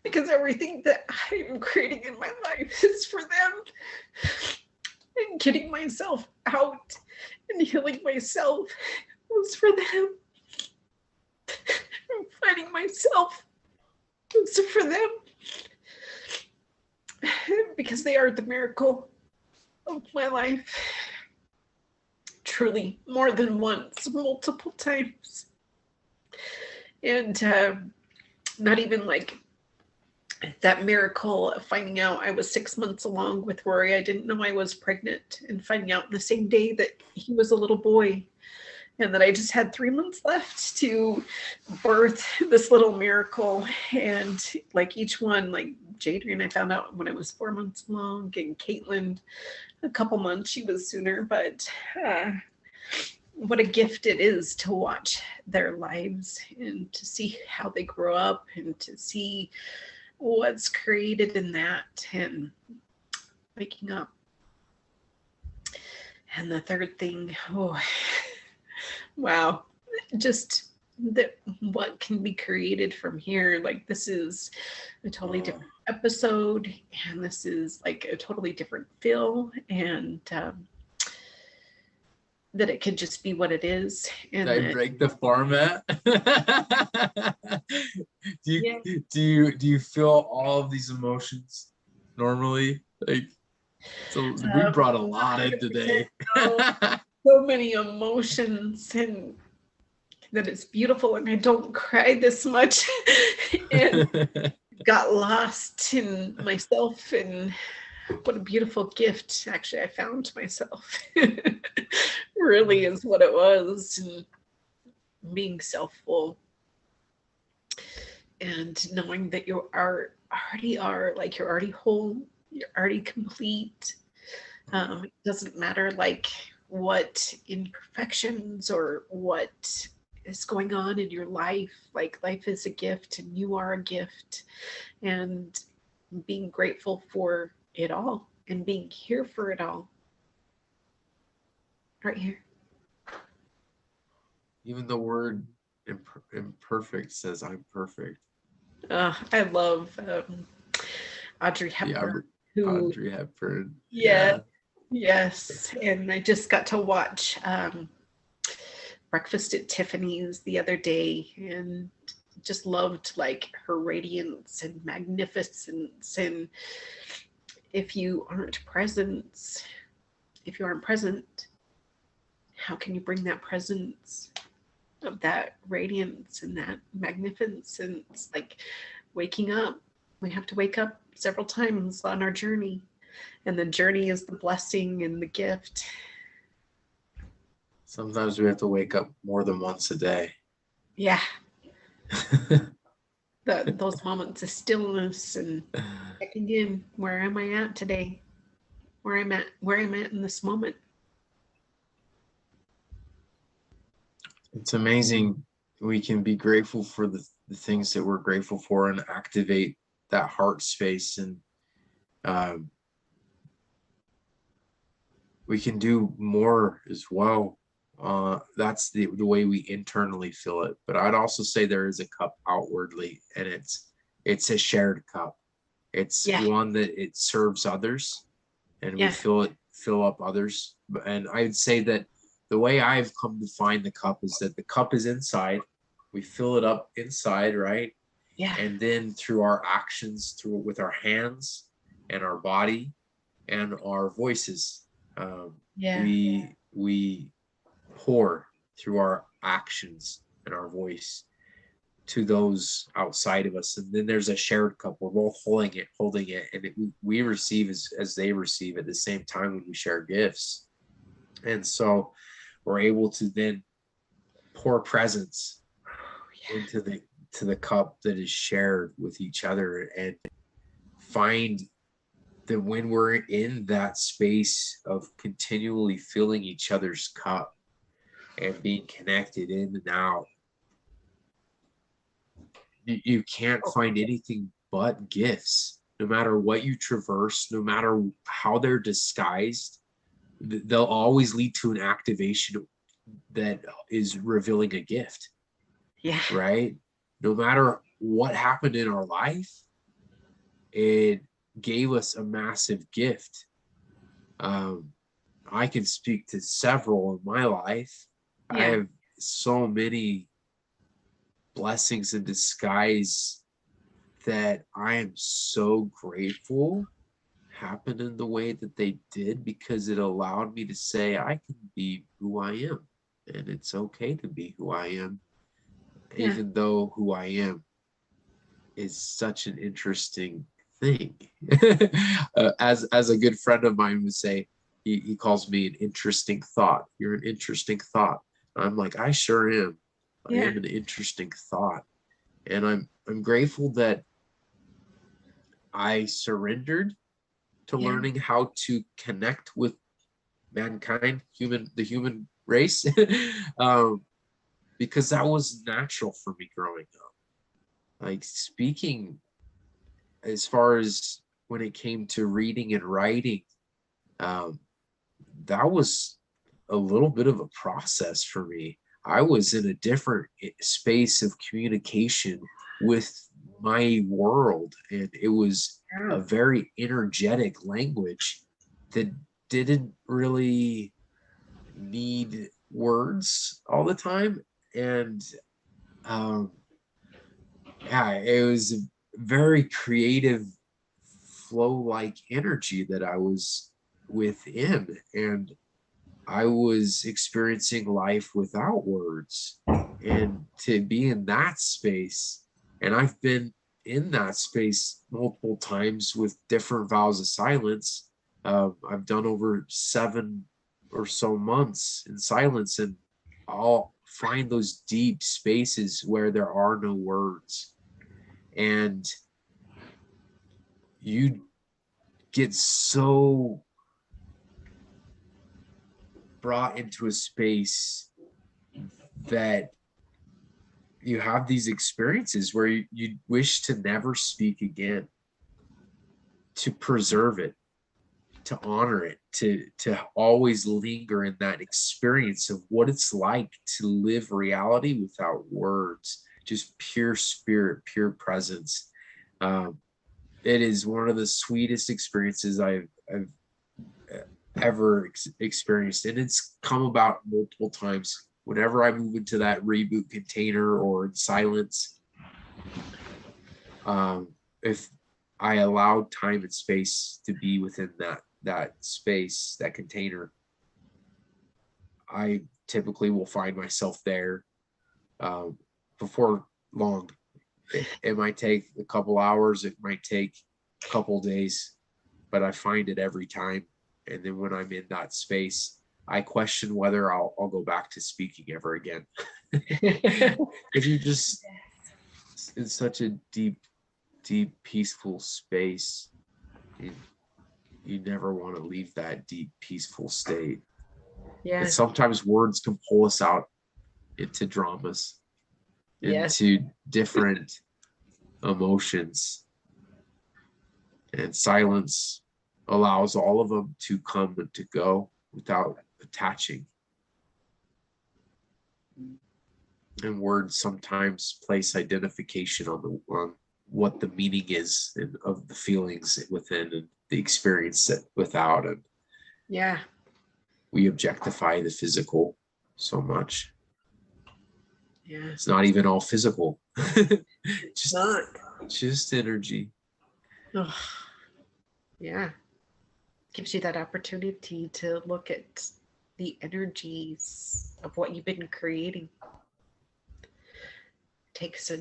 Because everything that I'm creating in my life is for them. And getting myself out and healing myself was for them. And finding myself was for them. Because they are the miracle of my life. Truly, more than once, multiple times. And not even like that miracle of finding out I was 6 months along with Rory. I didn't know I was pregnant, and finding out the same day that he was a little boy, and that I just had 3 months left to birth this little miracle. And like each one, like Jadrian, I found out when I was 4 months along, and Caitlin, a couple months, she was sooner. But what a gift it is to watch their lives and to see how they grow up and to see what's created in that, and waking up. And the third thing, oh, wow, just that what can be created from here. Like, this is a totally different episode, and this is like a totally different feel, and that it could just be what it is. And Did I break the format? do you feel all of these emotions normally? Like, so we brought a lot in today. So many emotions, and that it's beautiful, and I don't cry this much. And got lost in myself, and what a beautiful gift actually I found myself. Really is what it was, and being self-full and knowing that you already are, like, you're already whole, you're already complete. It doesn't matter like what imperfections or what is going on in your life. Like, life is a gift, and you are a gift, and being grateful for it all and being here for it all. Right here. Even the word imperfect says I'm perfect. I love Audrey Hepburn. Audrey Hepburn. Yeah. Yes. And I just got to watch Breakfast at Tiffany's the other day, and just loved like her radiance and magnificence. And if you aren't present, how can you bring that presence of that radiance and that magnificence? Like, waking up, we have to wake up several times on our journey, and the journey is the blessing and the gift. Sometimes we have to wake up more than once a day. Yeah. Those moments of stillness and checking in. Where am I at today? Where I'm at in this moment. It's amazing. We can be grateful for the things that we're grateful for and activate that heart space, and we can do more as well. That's the way we internally feel it. But I'd also say there is a cup outwardly, and it's a shared cup. It's one that it serves others, and we fill up others. And I'd say that the way I've come to find the cup is that the cup is inside. We fill it up inside, right? Yeah. And then through our actions, with our hands and our body and our voices, we pour through our actions and our voice to those outside of us. And then there's a shared cup. We're both holding it, and we receive as they receive at the same time when we share gifts. And so we're able to then pour presence into the cup that is shared with each other, and find that when we're in that space of continually filling each other's cup and being connected in and out, you can't find anything but gifts. No matter what you traverse, no matter how they're disguised, they'll always lead to an activation that is revealing a gift. Yeah. Right? No matter what happened in our life, it gave us a massive gift. I can speak to several in my life. Yeah. I have so many blessings in disguise that I am so grateful happened in the way that they did, because it allowed me to say I can be who I am, and it's okay to be who I am, even though who I am is such an interesting thing. As a good friend of mine would say, he calls me an interesting thought. You're an interesting thought. I'm like, I sure am. I am an interesting thought. And I'm grateful that I surrendered to learning how to connect with mankind, the human race, because that was natural for me growing up. Like, speaking, as far as when it came to reading and writing, that was a little bit of a process for me. I was in a different space of communication with my world, and it was a very energetic language that didn't really need words all the time. And yeah, it was a very creative flow-like energy that I was within, and I was experiencing life without words. And to be in that space, and I've been in that space multiple times with different vows of silence. I've done over 7 or so months in silence, and I'll find those deep spaces where there are no words. And you get so brought into a space that you have these experiences where you wish to never speak again, to preserve it, to honor it, to always linger in that experience of what it's like to live reality without words, just pure spirit, pure presence. It is one of the sweetest experiences I've ever experienced, and it's come about multiple times. Whenever I move into that reboot container or in silence, if I allow time and space to be within that space, that container, I typically will find myself there before long. It might take a couple hours, it might take a couple days, but I find it every time. And then when I'm in that space, I question whether I'll go back to speaking ever again. If you're just in such a deep, peaceful space, you never want to leave that deep, peaceful state. Yeah. And sometimes words can pull us out into dramas, into different emotions. And silence allows all of them to come and to go without attaching. And words sometimes place identification on what the meaning is and of the feelings within and the experience that without it. Yeah. We objectify the physical so much. Yeah. It's not even all physical. just energy. Oh, yeah. Gives you that opportunity to look at the energies of what you've been creating. Takes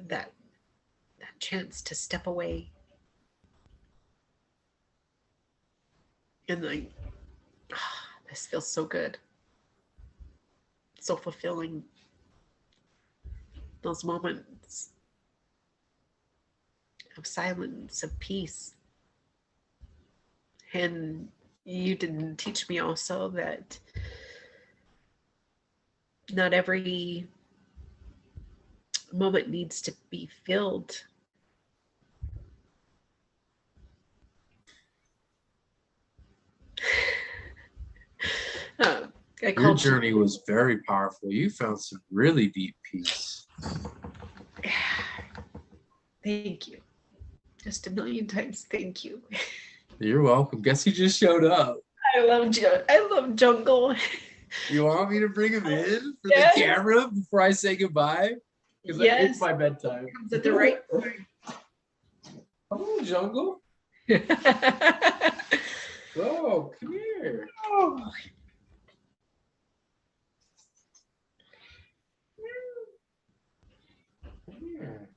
that chance to step away. And like, this feels so good. So fulfilling. Those moments of silence, of peace. And you did teach me also that not every moment needs to be filled. Your journey was very powerful. You found some really deep peace. Thank you. Just a million times thank you. You're welcome. Guess he just showed up. I love Jungle. You want me to bring him in for the camera before I say goodbye? Because it's my bedtime. Comes at the right time. Hello, Jungle. Oh, come here. Oh. Come here.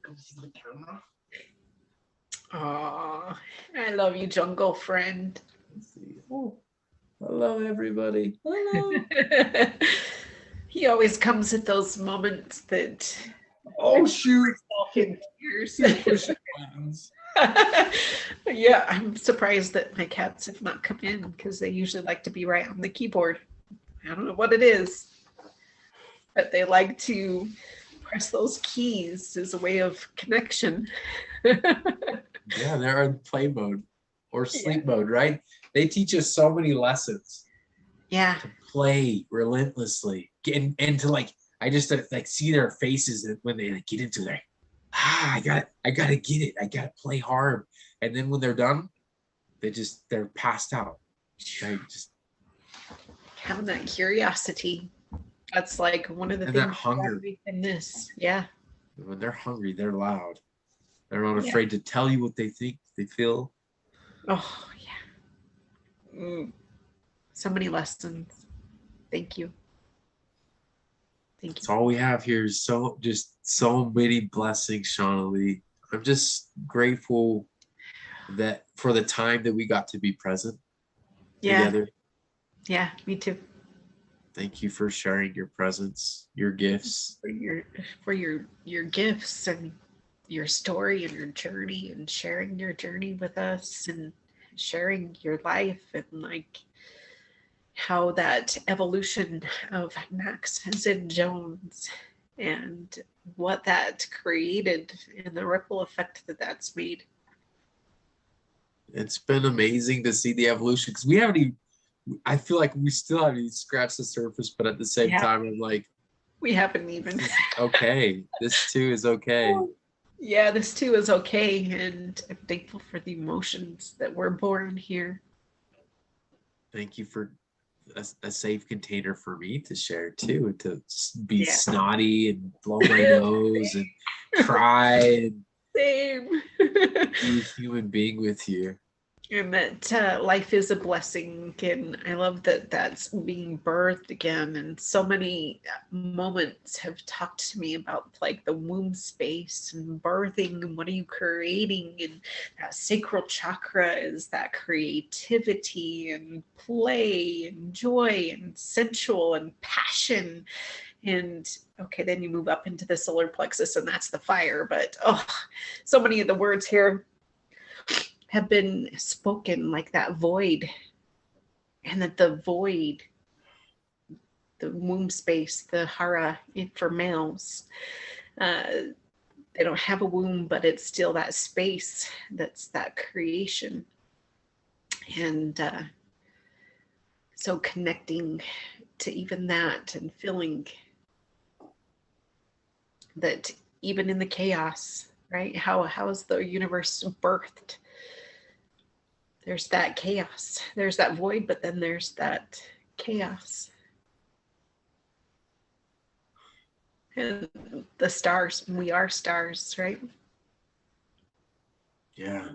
Go see the camera. Oh, I love you, Jungle friend. Oh, hello, everybody. Hello. He always comes at those moments that. Oh shoot! Yeah, I'm surprised that my cats have not come in because they usually like to be right on the keyboard. I don't know what it is, but they like to press those keys as a way of connection. Yeah, they're in play mode or sleep mode, right? They teach us so many lessons. Yeah. To play relentlessly. And to like, I just like see their faces when they like, get into it. Like, I gotta get it. I gotta play hard. And then when they're done, they're passed out. Right? Just having that curiosity. That's like one of the and things that hunger in this. Yeah. When they're hungry, they're loud. They're not Yeah. afraid to tell you what they think, they feel. Oh yeah. So many lessons. Thank you. Thank you. That's all we have here is so many blessings, Shawnalee. I'm just grateful that for the time that we got to be present together. Yeah, me too. Thank you for sharing your presence, your gifts. For your gifts and your story and your journey and sharing your journey with us and sharing your life and like how that evolution of Max Zen Jones and what that created and the ripple effect that that's made. It's been amazing to see the evolution because we haven't even, I feel like we still haven't even scratched the surface, but at the same time, I'm like, we haven't even. Okay, this too is okay. Yeah, this too is okay, and I'm thankful for the emotions that were born here. Thank you for a safe container for me to share too, to be snotty and blow my nose and cry and Same. be a human being with you. And that life is a blessing, and I love that that's being birthed again. And so many moments have talked to me about like the womb space and birthing and what are you creating, and that sacral chakra is that creativity and play and joy and sensual and passion. And okay, then you move up into the solar plexus, and that's the fire. But oh, so many of the words here have been spoken, like that void, and that the void, the womb space, the hara for males, they don't have a womb, but it's still that space that's that creation. And so connecting to even that and feeling that even in the chaos, right? How is the universe birthed? There's that chaos, there's that void, but then there's that chaos. And the stars, we are stars, right? Yeah.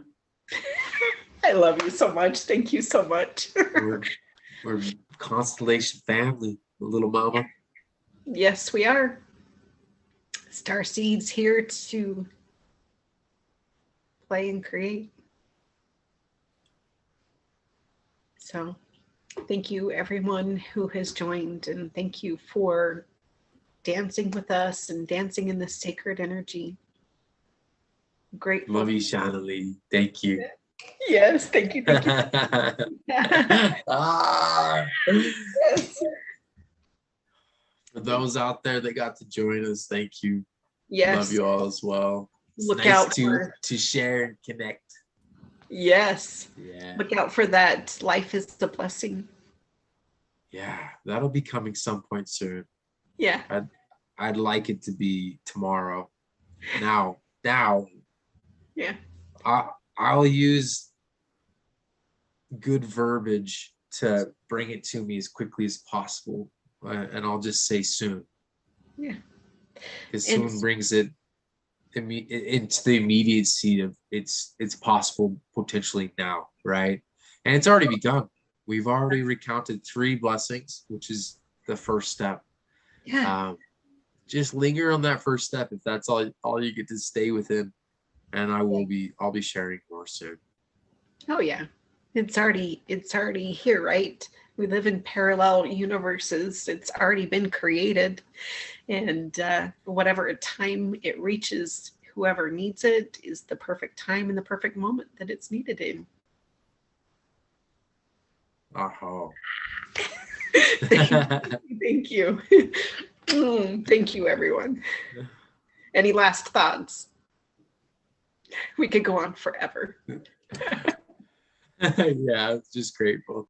I love you so much. Thank you so much. we're constellation family, little mama. Yes, we are. Star seeds here to play and create. So thank you everyone who has joined, and thank you for dancing with us and dancing in this sacred energy. Great. Love you, Shawnalee. Thank you. Yes, thank you. Thank you. Yes. For those out there that got to join us, thank you. Yes. Love you all as well. It's Look nice out to share and connect. Yes. Yeah. Look out for that. Life is a blessing. Yeah, that'll be coming some point soon. Yeah. I'd like it to be tomorrow. Now. Yeah. I'll use good verbiage to bring it to me as quickly as possible, and I'll just say soon. Yeah. Because soon brings it into the immediacy of it's possible potentially now, right? And it's already begun. We've already recounted 3 blessings, which is the first step. Yeah. Just linger on that first step if that's all you get to stay within, and I'll be sharing more soon. Oh yeah, it's already here, right? We live in parallel universes. It's already been created, and whatever time it reaches, whoever needs it is the perfect time and the perfect moment that it's needed in. Oh. Thank you. Thank you, everyone. Any last thoughts? We could go on forever. Yeah, it's just grateful.